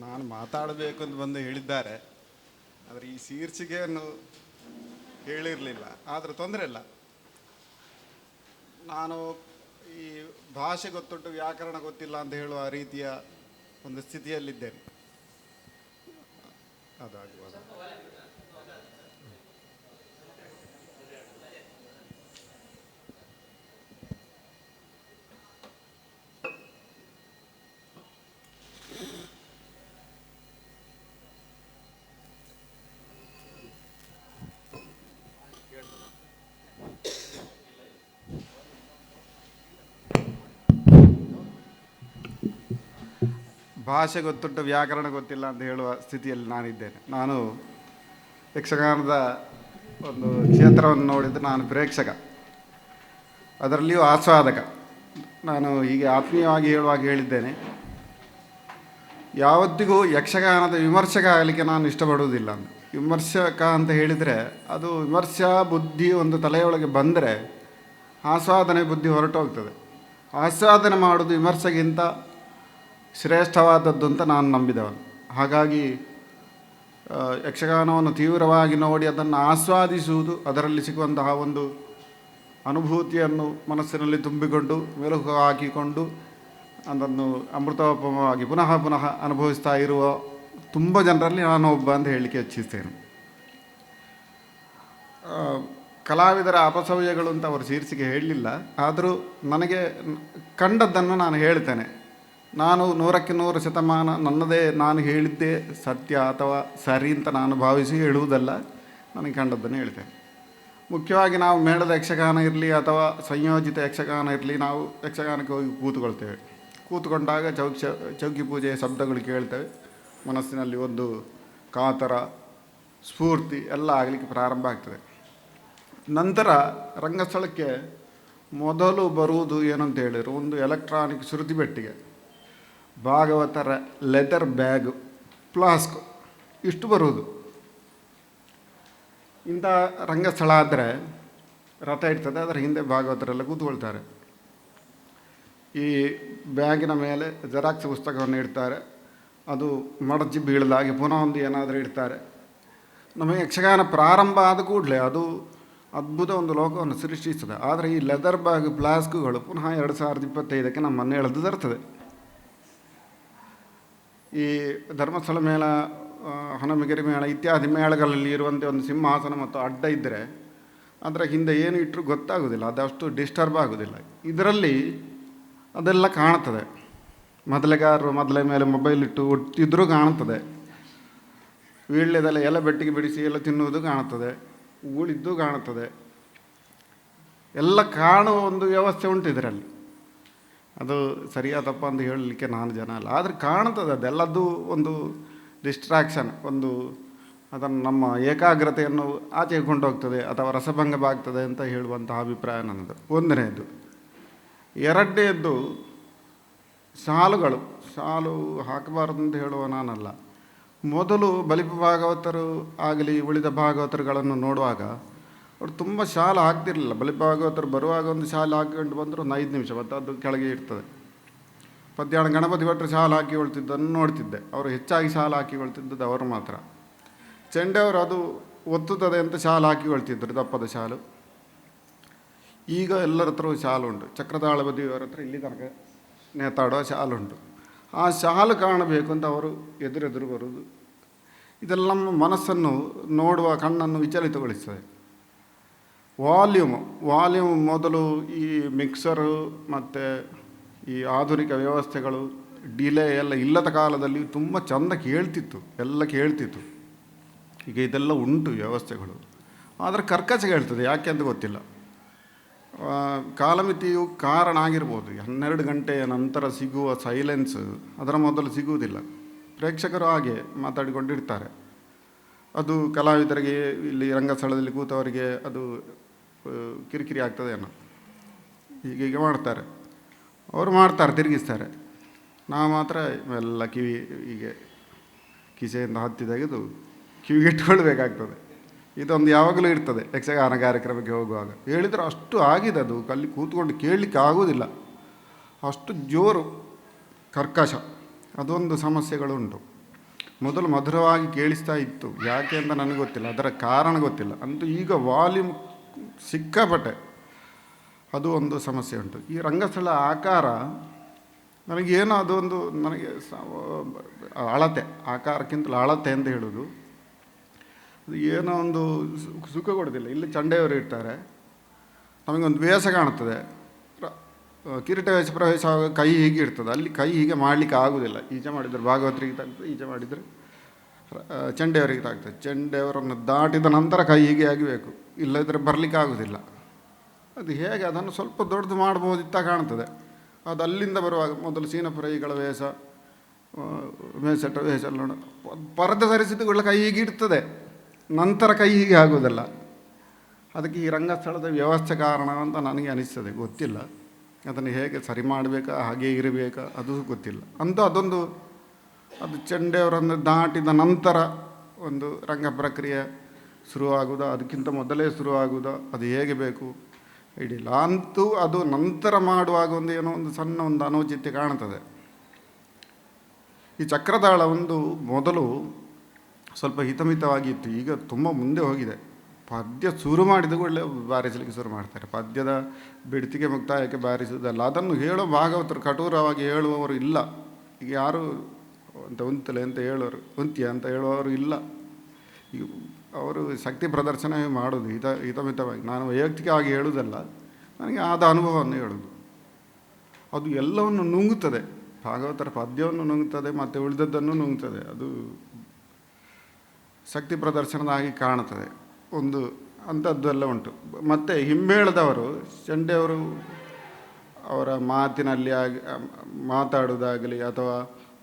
ನಾನು ಮಾತಾಡಬೇಕು ಅಂತ ಬಂದು ಹೇಳಿದ್ದಾರೆ, ಆದರೆ ಈ ಶೀರ್ಷಿಕೆಯನ್ನು ಹೇಳಿರಲಿಲ್ಲ. ಆದರೆ ತೊಂದರೆ ಇಲ್ಲ, ನಾನು ಈ ಭಾಷೆ ಗೊತ್ತುಂಟು ವ್ಯಾಕರಣ ಗೊತ್ತಿಲ್ಲ ಅಂತ ಹೇಳುವ ರೀತಿಯ ಒಂದು ಸ್ಥಿತಿಯಲ್ಲಿದ್ದೇನೆ. ಅದಾಗುವಾಗ ಭಾಷೆ ಗೊತ್ತುಂಟು ವ್ಯಾಕರಣ ಗೊತ್ತಿಲ್ಲ ಅಂತ ಹೇಳುವ ಸ್ಥಿತಿಯಲ್ಲಿ ನಾನಿದ್ದೇನೆ. ನಾನು ಯಕ್ಷಗಾನದ ಒಂದು ಕ್ಷೇತ್ರವನ್ನು ನೋಡಿದ್ದು ನಾನು ಪ್ರೇಕ್ಷಕ, ಅದರಲ್ಲಿಯೂ ಆಸ್ವಾದಕ. ನಾನು ಹೀಗೆ ಆತ್ಮೀಯವಾಗಿ ಹೇಳುವಾಗ ಹೇಳಿದ್ದೇನೆ, ಯಾವತ್ತಿಗೂ ಯಕ್ಷಗಾನದ ವಿಮರ್ಶಕ ಆಗಲಿಕ್ಕೆ ನಾನು ಇಷ್ಟಪಡುವುದಿಲ್ಲ ಅಂತ. ವಿಮರ್ಶಕ ಅಂತ ಹೇಳಿದರೆ ಅದು ವಿಮರ್ಶಾ ಬುದ್ಧಿ ಒಂದು ತಲೆಯೊಳಗೆ ಬಂದರೆ ಆಸ್ವಾದನೆ ಬುದ್ಧಿ ಹೊರಟೋಗ್ತದೆ. ಆಸ್ವಾದನೆ ಮಾಡೋದು ವಿಮರ್ಶೆಗಿಂತ ಶ್ರೇಷ್ಠವಾದದ್ದು ಅಂತ ನಾನು ನಂಬಿದವನು. ಹಾಗಾಗಿ ಯಕ್ಷಗಾನವನ್ನು ತೀವ್ರವಾಗಿ ನೋಡಿ ಅದನ್ನು ಆಸ್ವಾದಿಸುವುದು, ಅದರಲ್ಲಿ ಸಿಗುವಂತಹ ಒಂದು ಅನುಭೂತಿಯನ್ನು ಮನಸ್ಸಿನಲ್ಲಿ ತುಂಬಿಕೊಂಡು ಮೆಲುಕು ಹಾಕಿಕೊಂಡು ಅದನ್ನು ಅಮೃತೋಪಮವಾಗಿ ಪುನಃ ಪುನಃ ಅನುಭವಿಸ್ತಾ ಇರುವ ತುಂಬ ಜನರಲ್ಲಿ ನಾನು ಒಬ್ಬ ಅಂತ ಹೇಳಲಿಕ್ಕೆ ಇಚ್ಛಿಸ್ತೇನೆ. ಕಲಾವಿದರ ಅಪಸವ್ಯಗಳು ಅಂತ ಅವರು ಶೀರ್ಷಿಕೆ ಹೇಳಲಿಲ್ಲ, ಆದರೂ ನನಗೆ ಕಂಡದ್ದನ್ನು ನಾನು ಹೇಳ್ತೇನೆ. ನಾನು 100ಕ್ಕೆ 100% ನನ್ನದೇ ನಾನು ಹೇಳಿದ್ದೇ ಸತ್ಯ ಅಥವಾ ಸರಿ ಅಂತ ನಾನು ಭಾವಿಸಿ ಹೇಳುವುದಲ್ಲ, ನನಗೆ ಕಂಡದ್ದನ್ನು ಹೇಳ್ತೇನೆ. ಮುಖ್ಯವಾಗಿ ನಾವು ಮೇಳದ ಯಕ್ಷಗಾನ ಇರಲಿ ಅಥವಾ ಸಂಯೋಜಿತ ಯಕ್ಷಗಾನ ಇರಲಿ, ನಾವು ಯಕ್ಷಗಾನಕ್ಕೆ ಹೋಗಿ ಕೂತ್ಕೊಳ್ತೇವೆ. ಕೂತ್ಕೊಂಡಾಗ ಚೌಕಿ ಪೂಜೆಯ ಶಬ್ದಗಳು ಕೇಳ್ತೇವೆ. ಮನಸ್ಸಿನಲ್ಲಿ ಒಂದು ಕಾತರ, ಸ್ಫೂರ್ತಿ ಎಲ್ಲ ಆಗಲಿಕ್ಕೆ ಪ್ರಾರಂಭ ಆಗ್ತದೆ. ನಂತರ ರಂಗಸ್ಥಳಕ್ಕೆ ಮೊದಲು ಬರುವುದು ಏನಂತ ಹೇಳಿದ್ರು, ಒಂದು ಎಲೆಕ್ಟ್ರಾನಿಕ್ ಶ್ರುತಿ ಪೆಟ್ಟಿಗೆ, ಭಾಗವತರ ಲೆದರ್ ಬ್ಯಾಗು, ಫ್ಲಾಸ್ಕ್, ಇಷ್ಟು ಬರುವುದು. ಇಂಥ ರಂಗಸ್ಥಳ ಆದರೆ ರಥ ಇರ್ತದೆ, ಅದರ ಹಿಂದೆ ಭಾಗವತರೆಲ್ಲ ಕೂತ್ಕೊಳ್ತಾರೆ. ಈ ಬ್ಯಾಗಿನ ಮೇಲೆ ಜೆರಾಕ್ಸ್ ಪುಸ್ತಕವನ್ನು ಇಡ್ತಾರೆ, ಅದು ಮಡಚಿ ಬೀಳದಾಗಿ ಪುನಃ ಒಂದು ಏನಾದರೂ ಇಡ್ತಾರೆ. ನಮಗೆ ಯಕ್ಷಗಾನ ಪ್ರಾರಂಭ ಆದ ಕೂಡಲೇ ಅದು ಅದ್ಭುತ ಒಂದು ಲೋಕವನ್ನು ಸೃಷ್ಟಿಸ್ತದೆ. ಆದರೆ ಈ ಲೆದರ್ ಬ್ಯಾಗ್ ಫ್ಲಾಸ್ಕ್ಗಳು ಪುನಃ 2025ಕ್ಕೆ ನಮ್ಮನ್ನು ಎಳೆದು ತರ್ತದೆ. ಈ ಧರ್ಮಸ್ಥಳ ಮೇಳ, ಹನುಮಗಿರಿ ಮೇಳ ಇತ್ಯಾದಿ ಮೇಳಗಳಲ್ಲಿ ಇರುವಂತೆ ಒಂದು ಸಿಂಹಾಸನ ಮತ್ತು ಅಡ್ಡ ಇದ್ದರೆ ಅದರ ಹಿಂದೆ ಏನು ಇಟ್ಟರೂ ಗೊತ್ತಾಗೋದಿಲ್ಲ, ಅದಷ್ಟು ಡಿಸ್ಟರ್ಬ್ ಆಗೋದಿಲ್ಲ. ಇದರಲ್ಲಿ ಅದೆಲ್ಲ ಕಾಣ್ತದೆ. ಮೊದಲೆಗಾರರು ಮೊದಲೇ ಮೇಲೆ ಮೊಬೈಲ್ ಇಟ್ಟು ಒಟ್ಟಿದ್ರೂ ಕಾಣ್ತದೆ. ವೀಳ್ಯದೆಲ್ಲ ಬೆಟ್ಟಿಗೆ ಬಿಡಿಸಿ ಎಲ್ಲ ತಿನ್ನುವುದು ಕಾಣುತ್ತದೆ, ಉಳಿದ್ದು ಕಾಣುತ್ತದೆ, ಎಲ್ಲ ಕಾಣುವ ಒಂದು ವ್ಯವಸ್ಥೆ ಉಂಟು ಇದರಲ್ಲಿ. ಅದು ಸರಿಯಾದ ತಪ್ಪ ಅಂತ ಹೇಳಲಿಕ್ಕೆ ನಾನು ಜನ ಅಲ್ಲ, ಆದರೆ ಕಾಣ್ತದೆ. ಅದೆಲ್ಲದ್ದು ಒಂದು ಡಿಸ್ಟ್ರಾಕ್ಷನ್, ಒಂದು ಅದನ್ನು ನಮ್ಮ ಏಕಾಗ್ರತೆಯನ್ನು ಆಚೆಗೆ ಕೊಂಡೋಗ್ತದೆ ಅಥವಾ ರಸಭಂಗವಾಗ್ತದೆ ಅಂತ ಹೇಳುವಂತಹ ಅಭಿಪ್ರಾಯ ನನ್ನದು. ಒಂದನೇದು. ಎರಡನೇದ್ದು, ಶಾಲು ಹಾಕಬಾರದು ಅಂತ ಹೇಳುವ ನಾನಲ್ಲ. ಮೊದಲು ಬಲಿಪ ಭಾಗವತರು ಆಗಲಿ ಉಳಿದ ಭಾಗವತರುಗಳನ್ನು ನೋಡುವಾಗ ಅವರು ತುಂಬ ಶಾಲು ಹಾಕ್ತಿರಲಿಲ್ಲ. ಬಲಿಪ ಭಾಗವತರು ಬರುವಾಗ ಒಂದು ಶಾಲು ಹಾಕಿಕೊಂಡು ಬಂದರು, ಒಂದು 5 ನಿಮಿಷ ಮತ್ತು ಅದು ಕೆಳಗೆ ಇರ್ತದೆ. ಮಧ್ಯಾಹ್ನ ಗಣಪತಿ ಭಟ್ರು ಶಾಲು ಹಾಕಿಕೊಳ್ತಿದ್ದನ್ನು ನೋಡ್ತಿದ್ದೆ. ಅವರು ಹೆಚ್ಚಾಗಿ ಶಾಲು ಹಾಕಿಕೊಳ್ತಿದ್ದದ್ದು ಅವರು ಮಾತ್ರ. ಚೆಂಡೆಯವರು ಅದು ಒತ್ತುತ್ತದೆ ಅಂತ ಶಾಲು ಹಾಕಿಕೊಳ್ತಿದ್ದರು, ದಪ್ಪದ ಶಾಲು. ಈಗ ಎಲ್ಲರ ಹತ್ರ ಶಾಲು ಉಂಟು. ಚಕ್ರತಾಳ ಬದಿಯವರ ಹತ್ರ ಇಲ್ಲಿ ತನಕ ನೇತಾಡುವ ಶಾಲು ಉಂಟು. ಆ ಶಾಲು ಕಾಣಬೇಕು ಅಂತ ಅವರು ಎದುರೆದುರು ಬರುವುದು. ಇದೆಲ್ಲ ನಮ್ಮ ಮನಸ್ಸನ್ನು ನೋಡುವ ಕಣ್ಣನ್ನು ವಿಚಲಿತಗೊಳಿಸ್ತದೆ. ವಾಲ್ಯೂಮ್ ಮೊದಲು ಈ ಮಿಕ್ಸರು ಮತ್ತು ಈ ಆಧುನಿಕ ವ್ಯವಸ್ಥೆಗಳು ಡಿಲೇ ಎಲ್ಲ ಇಲ್ಲದ ಕಾಲದಲ್ಲಿ ತುಂಬ ಚೆಂದ ಎಲ್ಲ ಕೇಳ್ತಿತ್ತು. ಈಗ ಇದೆಲ್ಲ ಉಂಟು ವ್ಯವಸ್ಥೆಗಳು, ಆದರೆ ಕರ್ಕಶ ಹೇಳ್ತದೆ, ಯಾಕೆ ಅಂತ ಗೊತ್ತಿಲ್ಲ. ಕಾಲಮಿತಿಯು ಕಾರಣ ಆಗಿರ್ಬೋದು. 12 ಗಂಟೆಯ ನಂತರ ಸಿಗುವ ಸೈಲೆನ್ಸ್ ಅದರ ಮೊದಲು ಸಿಗುವುದಿಲ್ಲ. ಪ್ರೇಕ್ಷಕರು ಹಾಗೆ ಮಾತಾಡಿಕೊಂಡಿರ್ತಾರೆ. ಅದು ಕಲಾವಿದರಿಗೆ, ಇಲ್ಲಿ ರಂಗಸ್ಥಳದಲ್ಲಿ ಕೂತವರಿಗೆ ಅದು ಕಿರಿಕಿರಿ ಆಗ್ತದೆ ಅನ್ನೋ ಹೀಗೆ ಮಾಡ್ತಾರೆ. ಅವರು ಮಾಡ್ತಾರೆ, ತಿರುಗಿಸ್ತಾರೆ. ನಾವು ಮಾತ್ರ ಎಲ್ಲ ಹೀಗೆ ಕಿಸೆಯಿಂದ ಹತ್ತಿ ತೆಗೆದು ಕಿವಿಗೆ ಇಟ್ಕೊಳ್ಬೇಕಾಗ್ತದೆ. ಇದೊಂದು ಯಾವಾಗಲೂ ಇರ್ತದೆ ಯಕ್ಷಗಾನ ಕಾರ್ಯಕ್ರಮಕ್ಕೆ ಹೋಗುವಾಗ. ಹೇಳಿದರೆ ಅಷ್ಟು ಆಗಿದೆ, ಅದು ಅಲ್ಲಿ ಕೂತ್ಕೊಂಡು ಕೇಳಲಿಕ್ಕೆ ಆಗೋದಿಲ್ಲ, ಅಷ್ಟು ಜೋರು ಕರ್ಕಶ. ಅದೊಂದು ಸಮಸ್ಯೆಗಳುಂಟು. ಮೊದಲು ಮಧುರವಾಗಿ ಕೇಳಿಸ್ತಾ ಇತ್ತು, ಯಾಕೆ ಅಂತ ನನಗೆ ಗೊತ್ತಿಲ್ಲ, ಅದರ ಕಾರಣ ಗೊತ್ತಿಲ್ಲ. ಅಂತೂ ಈಗ ವಾಲ್ಯೂಮ್ ಸಿಕ್ಕಾಪಟ್ಟೆ, ಅದು ಒಂದು ಸಮಸ್ಯೆ ಉಂಟು. ಈ ರಂಗಸ್ಥಳ ಆಕಾರ ನನಗೇನೋ ಅದೊಂದು ನನಗೆ ಅಳತೆ, ಆಕಾರಕ್ಕಿಂತಲೂ ಅಳತೆ ಅಂತ ಹೇಳೋದು ಅದು ಏನೋ ಒಂದು ಸುಖ ಕೊಡೋದಿಲ್ಲ. ಇಲ್ಲಿ ಚಂಡೆಯವರು ಇರ್ತಾರೆ, ನಮಗೊಂದು ವೇಷ ಕಾಣುತ್ತದೆ, ಕಿರೀಟ ವೇಷ ಪ್ರವೇಶ ಆಗುವಾಗ ಕೈ ಹೀಗೆ ಇರ್ತದೆ, ಅಲ್ಲಿ ಕೈ ಹೀಗೆ ಮಾಡಲಿಕ್ಕೆ ಆಗೋದಿಲ್ಲ. ಈಚೆ ಮಾಡಿದರೆ ಭಾಗವತರಿಗೆ ತಾಗ್ತದೆ, ಈಚೆ ಮಾಡಿದರೆ ಚಂಡೆಯವರಿಗೆ ತಾಗ್ತದೆ. ಚಂಡೆಯವರನ್ನು ದಾಟಿದ ನಂತರ ಕೈ ಹೀಗೆ ಆಗಬೇಕು, ಇಲ್ಲದಿದ್ದರೆ ಬರಲಿಕ್ಕೆ ಆಗೋದಿಲ್ಲ. ಅದು ಹೇಗೆ ಅದನ್ನು ಸ್ವಲ್ಪ ದೊಡ್ಡದು ಮಾಡ್ಬೋದಿತ್ತ ಕಾಣ್ತದೆ. ಅದು ಅಲ್ಲಿಂದ ಬರುವಾಗ ಮೊದಲು ಸೀನಪುರೈಗಳ ವೇಷ, ಮೇಸೆಟ್ಟ ವೇಷ ಎಲ್ಲ ಪರದೆ ಸರಿಸಿದ ಕೈ ಹೀಗೆ ಇರ್ತದೆ, ನಂತರ ಕೈ ಹೀಗೆ ಆಗೋದಿಲ್ಲ. ಅದಕ್ಕೆ ಈ ರಂಗಸ್ಥಳದ ವ್ಯವಸ್ಥೆ ಕಾರಣ ಅಂತ ನನಗೆ ಅನಿಸ್ತದೆ, ಗೊತ್ತಿಲ್ಲ. ಅದನ್ನು ಹೇಗೆ ಸರಿ ಮಾಡಬೇಕಾ, ಹಾಗೆ ಇರಬೇಕಾ, ಅದು ಗೊತ್ತಿಲ್ಲ. ಅಂತೂ ಅದೊಂದು ಅದು ಚಂಡೆಯವರನ್ನು ದಾಟಿದ ನಂತರ ಒಂದು ರಂಗ ಪ್ರಕ್ರಿಯೆ ಶುರುವಾಗುವುದಾ, ಅದಕ್ಕಿಂತ ಮೊದಲೇ ಶುರುವಾಗುವುದಾ, ಅದು ಹೇಗೆ ಬೇಕು ಹಿಡಿಯಿಲ್ಲ. ಅಂತೂ ಅದು ನಂತರ ಮಾಡುವಾಗ ಒಂದು ಏನೋ ಒಂದು ಸಣ್ಣ ಒಂದು ಅನೌಚಿತ್ಯ ಕಾಣ್ತದೆ. ಈ ಚಕ್ರತಾಳ ಒಂದು ಮೊದಲು ಸ್ವಲ್ಪ ಹಿತಮಿತವಾಗಿತ್ತು, ಈಗ ತುಂಬ ಮುಂದೆ ಹೋಗಿದೆ. ಪದ್ಯ ಶುರು ಮಾಡಿದ ಕೂಡಲೇ ಬಾರಿಸಲಿಕ್ಕೆ ಶುರು ಮಾಡ್ತಾರೆ. ಪದ್ಯದ ಬಿಡ್ತಿಗೆ ಮುಕ್ತಾಯಕ್ಕೆ ಬಾರಿಸುವುದಲ್ಲ, ಅದನ್ನು ಹೇಳೋ ಭಾಗವತರು ಕಠೋರವಾಗಿ ಹೇಳುವವರು ಇಲ್ಲ. ಈಗ ಯಾರು ಅಂತ ಉಂತಲೆ ಅಂತ ಹೇಳೋರು, ಉಂತ್ಯ ಅಂತ ಹೇಳುವವರು ಇಲ್ಲ. ಈಗ ಅವರು ಶಕ್ತಿ ಪ್ರದರ್ಶನವೇ ಮಾಡೋದು ಹಿತಮಿತವಾಗಿ. ನಾನು ವೈಯಕ್ತಿಕವಾಗಿ ಹೇಳುವುದಲ್ಲ, ನನಗೆ ಆದ ಅನುಭವವನ್ನು ಹೇಳೋದು. ಅದು ಎಲ್ಲವನ್ನು ನುಂಗುತ್ತದೆ, ಭಾಗವತರ ಪದ್ಯವನ್ನು ನುಂಗುತ್ತದೆ ಮತ್ತು ಉಳಿದದ್ದನ್ನು ನುಂಗುತ್ತದೆ. ಅದು ಶಕ್ತಿ ಪ್ರದರ್ಶನದಾಗಿ ಕಾಣುತ್ತದೆ. ಒಂದು ಅಂಥದ್ದೆಲ್ಲ ಉಂಟು. ಮತ್ತು ಹಿಂಬೇಳದವರು ಚಂಡೆಯವರು ಅವರ ಮಾತಿನಲ್ಲಿ ಮಾತಾಡೋದಾಗಲಿ ಅಥವಾ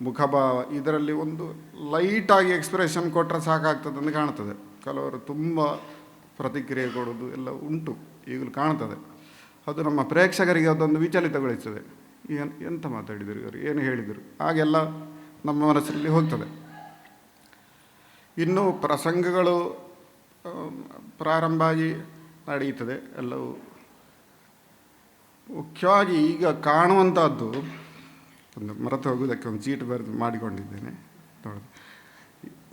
ಮುಖಭಾವ ಇದರಲ್ಲಿ ಒಂದು ಲೈಟಾಗಿ ಎಕ್ಸ್ಪ್ರೆಷನ್ ಕೊಟ್ಟರೆ ಸಾಕಾಗ್ತದೆ ಅಂತ ಕಾಣ್ತದೆ. ಕೆಲವರು ತುಂಬ ಪ್ರತಿಕ್ರಿಯೆ ಕೊಡೋದು ಎಲ್ಲ ಉಂಟು, ಈಗಲೂ ಕಾಣ್ತದೆ. ಅದು ನಮ್ಮ ಪ್ರೇಕ್ಷಕರಿಗೆ ಅದೊಂದು ವಿಚಲಿತಗೊಳಿಸ್ತದೆ. ಎಂತ ಮಾತಾಡಿದರು ಇವರು, ಏನು ಹೇಳಿದರು, ಹಾಗೆಲ್ಲ ನಮ್ಮ ಮನಸ್ಸಲ್ಲಿ ಹೋಗ್ತದೆ. ಇನ್ನು ಪ್ರಸಂಗಗಳು ಪ್ರಾರಂಭ ಆಗಿ ನಡೆಯುತ್ತದೆ ಎಲ್ಲವೂ. ಮುಖ್ಯವಾಗಿ ಈಗ ಕಾಣುವಂಥದ್ದು ಒಂದು ಮರೆತು ಹೋಗೋದಕ್ಕೆ ಒಂದು ಚೀಟು ಬರೆದು ಮಾಡಿಕೊಂಡಿದ್ದೇನೆ ನೋಡಿ.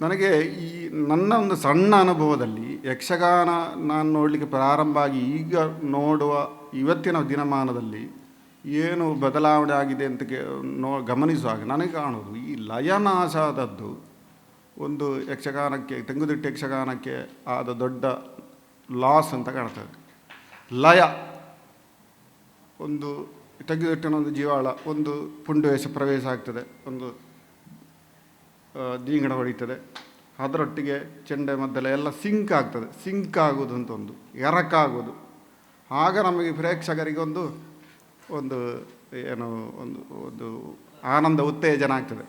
ನನಗೆ ಈ ನನ್ನ ಒಂದು ಸಣ್ಣ ಅನುಭವದಲ್ಲಿ ಯಕ್ಷಗಾನ ನಾನು ನೋಡಲಿಕ್ಕೆ ಪ್ರಾರಂಭ ಆಗಿ ಈಗ ನೋಡುವ ಇವತ್ತಿನ ದಿನಮಾನದಲ್ಲಿ ಏನು ಬದಲಾವಣೆ ಆಗಿದೆ ಅಂತ ಗಮನಿಸುವಾಗ ನನಗೆ ಕಾಣೋದು ಈ ಲಯನಾಶ ಆದದ್ದು ಒಂದು ಯಕ್ಷಗಾನಕ್ಕೆ, ತೆಂಗುದಿಟ್ಟು ಯಕ್ಷಗಾನಕ್ಕೆ ಆದ ದೊಡ್ಡ ಲಾಸ್ ಅಂತ ಕಾಣ್ತದೆ. ಲಯ ಒಂದು ತೆಗೆದಿಟ್ಟಿನ ಒಂದು ಜೀವಾಳ, ಒಂದು ಪುಂಡುವೇಷ ಪ್ರವೇಶ ಆಗ್ತದೆ, ಒಂದು ದೀಂಗಣ ಹೊಡಿತದೆ, ಅದರೊಟ್ಟಿಗೆ ಚೆಂಡೆ ಮದ್ದಲೆ ಎಲ್ಲ ಸಿಂಕ್ ಆಗ್ತದೆ. ಸಿಂಕ್ ಆಗೋದು ಅಂತ ಒಂದು ಎರಕಾಗೋದು, ಆಗ ನಮಗೆ ಪ್ರೇಕ್ಷಕರಿಗೆ ಒಂದು ಒಂದು ಏನು ಒಂದು ಒಂದು ಆನಂದ ಉತ್ತೇಜನ ಆಗ್ತದೆ.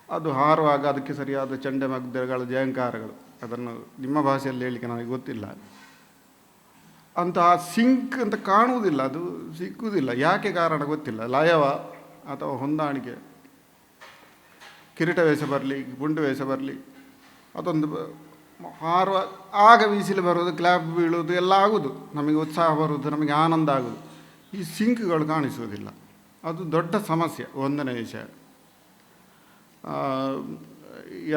ಅದು ಹಾರುವಾಗ ಅದಕ್ಕೆ ಸರಿಯಾದ ಚೆಂಡೆ ಮದ್ದಲೆಗಳ ಜಯಂಕಾರಗಳು, ಅದನ್ನು ನಿಮ್ಮ ಭಾಷೆಯಲ್ಲಿ ಹೇಳಲಿಕ್ಕೆ ನನಗೆ ಗೊತ್ತಿಲ್ಲ. ಅಂತಹ ಸಿಂಕ್ ಅಂತ ಕಾಣುವುದಿಲ್ಲ, ಅದು ಸಿಕ್ಕುವುದಿಲ್ಲ. ಯಾಕೆ ಕಾರಣ ಗೊತ್ತಿಲ್ಲ. ಲಯವ ಅಥವಾ ಹೊಂದಾಣಿಕೆ, ಕಿರೀಟ ವೇಷ ಬರಲಿ, ಗುಂಡು ವೇಷ ಬರಲಿ, ಅದೊಂದು ಹಾರುವ ಆಗ ವೀಸಿಲು ಬರೋದು, ಕ್ಲಾಪ್ ಬೀಳೋದು ಎಲ್ಲ ಆಗೋದು, ನಮಗೆ ಉತ್ಸಾಹ ಬರುವುದು, ನಮಗೆ ಆನಂದ ಆಗೋದು. ಈ ಸಿಂಕ್ಗಳು ಕಾಣಿಸುವುದಿಲ್ಲ. ಅದು ದೊಡ್ಡ ಸಮಸ್ಯೆ. ಒಂದನೇ ವಿಷಯ.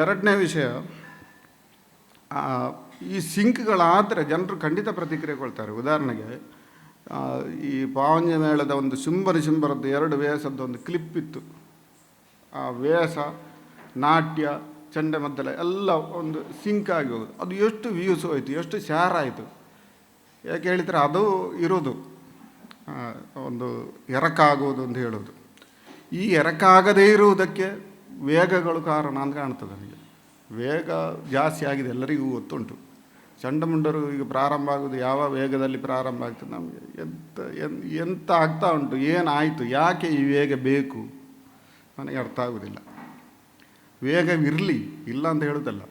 ಎರಡನೇ ವಿಷಯ, ಈ ಸಿಂಕ್ಗಳಾದರೆ ಜನರು ಖಂಡಿತ ಪ್ರತಿಕ್ರಿಯೆ ಕೊಳ್ತಾರೆ. ಉದಾಹರಣೆಗೆ ಈ ಪಾವಂಜ ಮೇಳದ ಒಂದು ಶುಂಭರದ್ದು 2 ವೇಷದ್ದು ಒಂದು ಕ್ಲಿಪ್ ಇತ್ತು. ಆ ವೇಷ, ನಾಟ್ಯ, ಚಂಡೆ ಮದ್ದಲೆ ಎಲ್ಲ ಒಂದು ಸಿಂಕ್ ಆಗಿ ಹೋಗೋದು. ಅದು ಎಷ್ಟು ವ್ಯೂಸ್ ಹೋಯಿತು, ಎಷ್ಟು ಶೇರ್ ಆಯಿತು. ಯಾಕೆ ಹೇಳಿದರೆ ಅದು ಇರೋದು ಒಂದು ಎರಕಾಗೋದು ಅಂತ ಹೇಳೋದು. ಈ ಎರಕಾಗದೇ ಇರುವುದಕ್ಕೆ ವೇಗಗಳು ಕಾರಣ ಅಂತ ಕಾಣ್ತದೆ ನನಗೆ. ವೇಗ ಜಾಸ್ತಿ ಆಗಿದೆ, ಎಲ್ಲರಿಗೂ ಗೊತ್ತುಂಟು. ಚಂಡಮುಂಡರು ಈಗ ಪ್ರಾರಂಭ ಆಗೋದು ಯಾವ ವೇಗದಲ್ಲಿ ಪ್ರಾರಂಭ ಆಗ್ತದೆ, ನಮಗೆ ಎಂತ ಆಗ್ತಾ ಉಂಟು, ಏನಾಯಿತು, ಯಾಕೆ ಈ ವೇಗ ಬೇಕು ನನಗೆ ಅರ್ಥ ಆಗೋದಿಲ್ಲ. ವೇಗವಿರಲಿ, ಇಲ್ಲ ಅಂತ ಹೇಳೋದಲ್ಲ.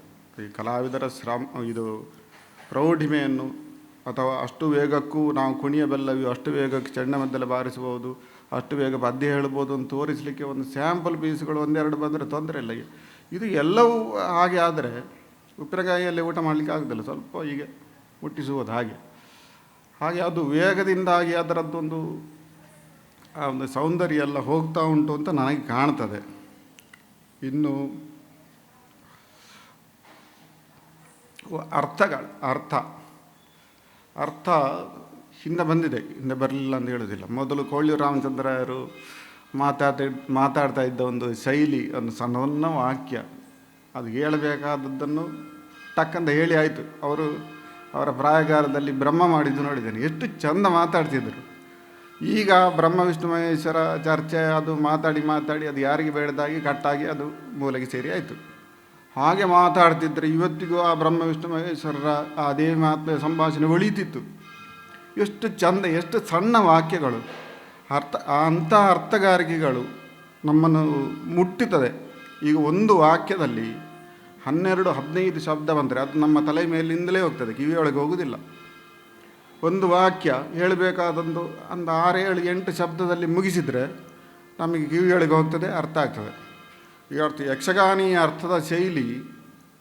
ಈ ಕಲಾವಿದರ ಇದು ಪ್ರೌಢಿಮೆಯನ್ನು ಅಥವಾ ಅಷ್ಟು ವೇಗಕ್ಕೂ ನಾವು ಕುಣಿಯಬಲ್ಲವಿ, ಅಷ್ಟು ವೇಗಕ್ಕೆ ಚೆಂಡೆ ಮದ್ದಲೆ ಬಾರಿಸಬಹುದು, ಅಷ್ಟು ಬೇಗ ಪದ್ಯ ಹೇಳ್ಬೋದು ಅಂತ ತೋರಿಸಲಿಕ್ಕೆ ಒಂದು ಸ್ಯಾಂಪಲ್ ಪೀಸ್ಗಳು 1-2 ಬಂದರೆ ತೊಂದರೆ ಇಲ್ಲ. ಇದು ಎಲ್ಲವೂ ಹಾಗೆ ಆದರೆ ಉಪ್ಪಿನಕಾಯಿಯಲ್ಲಿ ಊಟ ಮಾಡಲಿಕ್ಕೆ ಆಗೋದಿಲ್ಲ, ಸ್ವಲ್ಪ ಹೀಗೆ ಮುಟ್ಟಿಸುವುದು ಹಾಗೆ ಅದು ವೇಗದಿಂದಾಗಿ ಅದರದ್ದೊಂದು ಆ ಒಂದು ಸೌಂದರ್ಯ ಎಲ್ಲ ಹೋಗ್ತಾ ಉಂಟು ಅಂತ ನನಗೆ ಕಾಣ್ತದೆ. ಇನ್ನು ಅರ್ಥ ಹಿಂದೆ ಬಂದಿದೆ, ಹಿಂದೆ ಬರಲಿಲ್ಲ ಅಂತ ಹೇಳೋದಿಲ್ಲ. ಮೊದಲು ಕೋಳ್ಯೂರು ರಾಮಚಂದ್ರರು ಮಾತಾಡ್ತಾ ಇದ್ದ ಒಂದು ಶೈಲಿ, ಒಂದು ಸಣ್ಣ ವಾಕ್ಯ, ಅದು ಹೇಳಬೇಕಾದದ್ದನ್ನು ಟಕ್ಕಂತ ಹೇಳಿ ಆಯಿತು. ಅವರ ಪ್ರಾಯಗಾರದಲ್ಲಿ ಬ್ರಹ್ಮ ಮಾಡಿದ್ದು ನೋಡಿದ್ದೇನೆ, ಎಷ್ಟು ಚಂದ ಮಾತಾಡ್ತಿದ್ರು. ಈಗ ಬ್ರಹ್ಮ ವಿಷ್ಣು ಮಹೇಶ್ವರ ಚರ್ಚೆ ಅದು ಮಾತಾಡಿ ಅದು ಯಾರಿಗೆ ಬೇಡದಾಗಿ ಕಟ್ಟಾಗಿ ಅದು ಮೂಲೆಗೆ ಸೇರಿ ಆಯಿತು. ಹಾಗೆ ಮಾತಾಡ್ತಿದ್ರೆ ಇವತ್ತಿಗೂ ಆ ಬ್ರಹ್ಮ ವಿಷ್ಣು ಮಹೇಶ್ವರರ ಆ ದೇವಿ ಮಹಾತ್ಮೆಯ ಸಂಭಾಷಣೆ ಉಳಿತಿತ್ತು. ಎಷ್ಟು ಚಂದ, ಎಷ್ಟು ಸಣ್ಣ ವಾಕ್ಯಗಳು, ಅಂಥ ಅರ್ಥಗಾರಿಕೆಗಳು ನಮ್ಮನ್ನು ಮುಟ್ಟುತ್ತದೆ. ಈಗ ಒಂದು ವಾಕ್ಯದಲ್ಲಿ 12-15 ಶಬ್ದ ಬಂದರೆ ಅದು ನಮ್ಮ ತಲೆ ಮೇಲಿಂದಲೇ ಹೋಗ್ತದೆ, ಕಿವಿಯೊಳಗೆ ಹೋಗುವುದಿಲ್ಲ. ಒಂದು ವಾಕ್ಯ ಹೇಳಬೇಕಾದೊಂದು 6-7-8 ಶಬ್ದದಲ್ಲಿ ಮುಗಿಸಿದರೆ ನಮಗೆ ಕಿವಿಯೊಳಗೆ ಹೋಗ್ತದೆ, ಅರ್ಥ ಆಗ್ತದೆ. ಈಗ ಯಕ್ಷಗಾನೀಯ ಅರ್ಥದ ಶೈಲಿ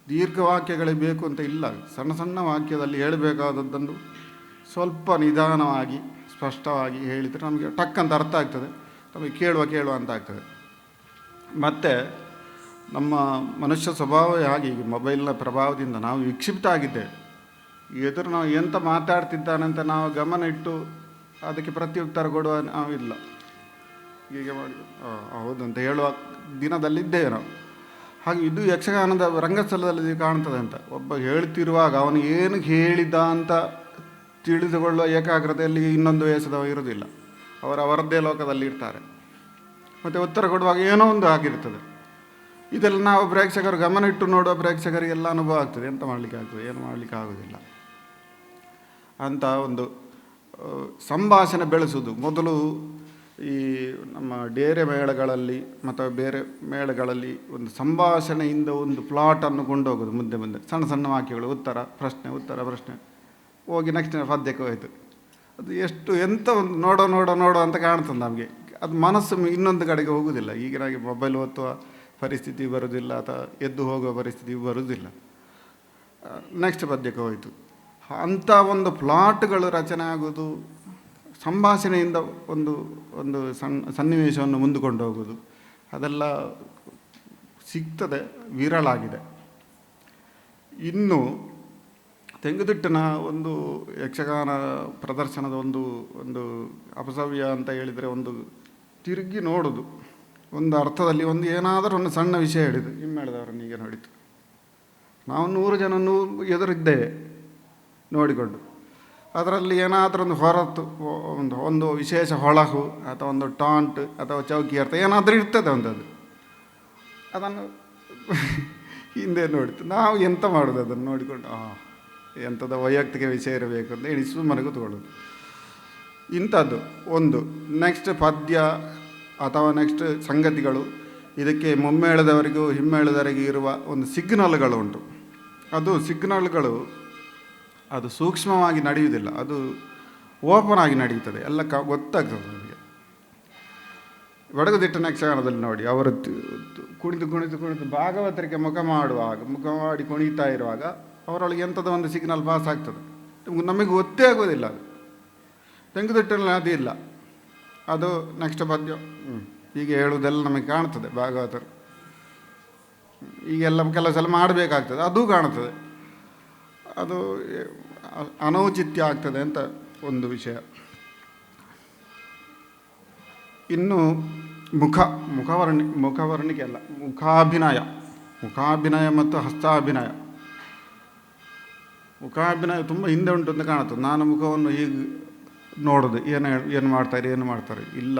ದೀರ್ಘ ವಾಕ್ಯಗಳೇ ಬೇಕು ಅಂತ ಇಲ್ಲ. ಸಣ್ಣ ಸಣ್ಣ ವಾಕ್ಯದಲ್ಲಿ ಹೇಳಬೇಕಾದದ್ದನ್ನು ಸ್ವಲ್ಪ ನಿಧಾನವಾಗಿ ಸ್ಪಷ್ಟವಾಗಿ ಹೇಳಿದರೆ ನಮಗೆ ಟಕ್ಕಂತ ಅರ್ಥ ಆಗ್ತದೆ, ನಮಗೆ ಕೇಳುವ ಅಂತ ಆಗ್ತದೆ. ಮತ್ತು ನಮ್ಮ ಮನುಷ್ಯ ಸ್ವಭಾವವೇ ಹಾಗೆ. ಈಗ ಮೊಬೈಲ್ನ ಪ್ರಭಾವದಿಂದ ನಾವು ವಿಕ್ಷಿಪ್ತ ಆಗಿದ್ದೇವೆ. ಎದುರು ನಾವು ಎಂತ ಮಾತಾಡ್ತಿದ್ದಾನಂತ ನಾವು ಗಮನ ಇಟ್ಟು ಅದಕ್ಕೆ ಪ್ರತ್ಯುತ್ತರ ಕೊಡುವ ನಾವಿಲ್ಲ. ಹೀಗೆ ಮಾಡಿ ಹೌದು ಅಂತ ಹೇಳುವ ದಿನದಲ್ಲಿದ್ದೇವೆ ನಾವು. ಹಾಗೆ ಇದು ಯಕ್ಷಗಾನದ ರಂಗಸ್ಥಳದಲ್ಲಿ ಕಾಣ್ತದೆ ಅಂತ. ಒಬ್ಬ ಹೇಳ್ತಿರುವಾಗ ಅವನು ಏನು ಹೇಳಿದ ಅಂತ ತಿಳಿದುಕೊಳ್ಳುವ ಏಕಾಗ್ರತೆಯಲ್ಲಿ ಇನ್ನೊಂದು ವೇಷದವ ಇರುವುದಿಲ್ಲ. ಅವರದ್ದೇ ಲೋಕದಲ್ಲಿ ಇರ್ತಾರೆ. ಮತ್ತು ಉತ್ತರ ಕೊಡುವಾಗ ಏನೋ ಒಂದು ಆಗಿರ್ತದೆ. ಇದೆಲ್ಲ ನಾವು ಪ್ರೇಕ್ಷಕರು ಗಮನ ಇಟ್ಟು ನೋಡುವ ಪ್ರೇಕ್ಷಕರಿಗೆಲ್ಲ ಅನುಭವ ಆಗ್ತದೆ. ಎಂತ ಮಾಡಲಿಕ್ಕೆ ಆಗ್ತದೆ, ಏನು ಮಾಡಲಿಕ್ಕೆ ಆಗೋದಿಲ್ಲ ಅಂತ ಒಂದು ಸಂಭಾಷಣೆ ಬೆಳೆಸೋದು. ಮೊದಲು ಈ ನಮ್ಮ ಡೇರೆ ಮೇಳಗಳಲ್ಲಿ ಮತ್ತು ಬೇರೆ ಮೇಳಗಳಲ್ಲಿ ಒಂದು ಸಂಭಾಷಣೆಯಿಂದ ಒಂದು ಪ್ಲಾಟನ್ನು ಕೊಂಡೋಗೋದು. ಮುಂದೆ ಸಣ್ಣ ಸಣ್ಣ ವಾಕ್ಯಗಳು, ಉತ್ತರ ಪ್ರಶ್ನೆ ಹೋಗಿ ನೆಕ್ಸ್ಟ್ ಪದ್ಯಕ್ಕೆ ಹೋಯಿತು. ಅದು ಎಂತ ಒಂದು ನೋಡೋ ಅಂತ ಕಾಣ್ತದೆ ನಮಗೆ. ಅದು ಮನಸ್ಸು ಇನ್ನೊಂದು ಕಡೆಗೆ ಹೋಗೋದಿಲ್ಲ. ಈಗಿನಾಗೆ ಮೊಬೈಲ್ ಒತ್ತುವ ಪರಿಸ್ಥಿತಿ ಬರೋದಿಲ್ಲ, ಅಥವಾ ಎದ್ದು ಹೋಗುವ ಪರಿಸ್ಥಿತಿ ಬರೋದಿಲ್ಲ. ನೆಕ್ಸ್ಟ್ ಪದ್ಯಕ್ಕೆ ಹೋಯಿತು. ಅಂಥ ಒಂದು ಪ್ಲಾಟ್ಗಳು ರಚನೆ ಆಗೋದು, ಸಂಭಾಷಣೆಯಿಂದ ಒಂದು ಸನ್ನಿವೇಶವನ್ನು ಮುಂದುಕೊಂಡು ಹೋಗೋದು, ಅದೆಲ್ಲ ಸಿಗ್ತದೆ, ವಿರಳ ಆಗಿದೆ. ಇನ್ನು ತೆಂಗುತಿಟ್ಟಿನ ಒಂದು ಯಕ್ಷಗಾನ ಪ್ರದರ್ಶನದ ಒಂದು ಅಪಸವ್ಯ ಅಂತ ಹೇಳಿದರೆ, ಒಂದು ತಿರುಗಿ ನೋಡೋದು, ಒಂದು ಅರ್ಥದಲ್ಲಿ ಏನಾದರೂ ಒಂದು ಸಣ್ಣ ವಿಷಯ ಹೇಳಿದ್ದು ಹಿಮ್ಮೇಳದವರನ್ನು ಈಗ ನೋಡಿತು. ನಾವು 100 ಜನ ಎದುರಿದ್ದೇವೆ ನೋಡಿಕೊಂಡು. ಅದರಲ್ಲಿ ಏನಾದರೂ ಒಂದು ಹೊರತು ಒಂದು ವಿಶೇಷ ಹೊಳಹು ಅಥವಾ ಒಂದು ಟಾಂಟ್ ಅಥವಾ ಚೌಕಿ ಅರ್ಥ ಏನಾದರೂ ಇರ್ತದೆ ಒಂದದು. ಅದನ್ನು ಹಿಂದೆ ನೋಡಿತು. ನಾವು ಎಂತ ಮಾಡೋದು ಅದನ್ನು ನೋಡಿಕೊಂಡು, ಎಂಥದ್ದು ವೈಯಕ್ತಿಕ ವಿಷಯ ಇರಬೇಕು ಅಂತ ಹೇಳಿ ಸುಮ್ಮನೆ ಕೂತ್ಕೊಳ್ಳೋದು. ಇಂಥದ್ದು ಒಂದು. ನೆಕ್ಸ್ಟ್ ಪದ್ಯ ಅಥವಾ ನೆಕ್ಸ್ಟ್ ಸಂಗತಿಗಳು, ಇದಕ್ಕೆ ಮುಮ್ಮೇಳದವರಿಗೂ ಹಿಮ್ಮೇಳದವರಿಗೂ ಇರುವ ಒಂದು ಸಿಗ್ನಲ್ಗಳು ಉಂಟು. ಅದು ಸಿಗ್ನಲ್ಗಳು ಅದು ಸೂಕ್ಷ್ಮವಾಗಿ ನಡೆಯುವುದಿಲ್ಲ, ಅದು ಓಪನ್ ಆಗಿ ನಡೆಯುತ್ತದೆ, ಎಲ್ಲ ಗೊತ್ತಾಗ್ತದೆ ನಮಗೆ. ಬಡಗುದಿಟ್ಟನ ಯಕ್ಷಗಾನದಲ್ಲಿ ನೋಡಿ, ಅವರು ಕುಣಿದು ಭಾಗವತರಿಗೆ ಮುಖ ಮಾಡಿ ಕುಣಿತಾ ಇರುವಾಗ ಅವರೊಳಗೆ ಎಂಥದ್ದು ಒಂದು ಸಿಗ್ನಲ್ ಪಾಸ್ ಆಗ್ತದೆ, ನಮಗೆ ಗೊತ್ತೇ ಆಗೋದಿಲ್ಲ. ಅದು ತೆಂಗುದಿಟ್ಟಲ್ಲಿ ಅದು ಇಲ್ಲ. ಅದು ನೆಕ್ಸ್ಟ್ ಪದ್ಯ ಹೀಗೆ ಹೇಳುವುದೆಲ್ಲ ನಮಗೆ ಕಾಣ್ತದೆ. ಭಾಗವತರು ಈಗೆಲ್ಲ ಕೆಲವು ಸಲ ಮಾಡಬೇಕಾಗ್ತದೆ, ಅದು ಕಾಣ್ತದೆ. ಅದು ಅನೌಚಿತ್ಯ ಆಗ್ತದೆ ಅಂತ ಒಂದು ವಿಷಯ. ಇನ್ನು ಮುಖವರ್ಣಿಕೆ ಅಲ್ಲ, ಮುಖಾಭಿನಯ ಮತ್ತು ಹಸ್ತಾಭಿನಯ. ಮುಖಾಭಿನಯ ತುಂಬ ಹಿಂದೆ ಉಂಟು ಅಂತ ಕಾಣುತ್ತದೆ. ನಾನು ಮುಖವನ್ನು ಹೀಗೆ ನೋಡೋದು, ಏನು ಮಾಡ್ತಾರೆ ಇಲ್ಲ.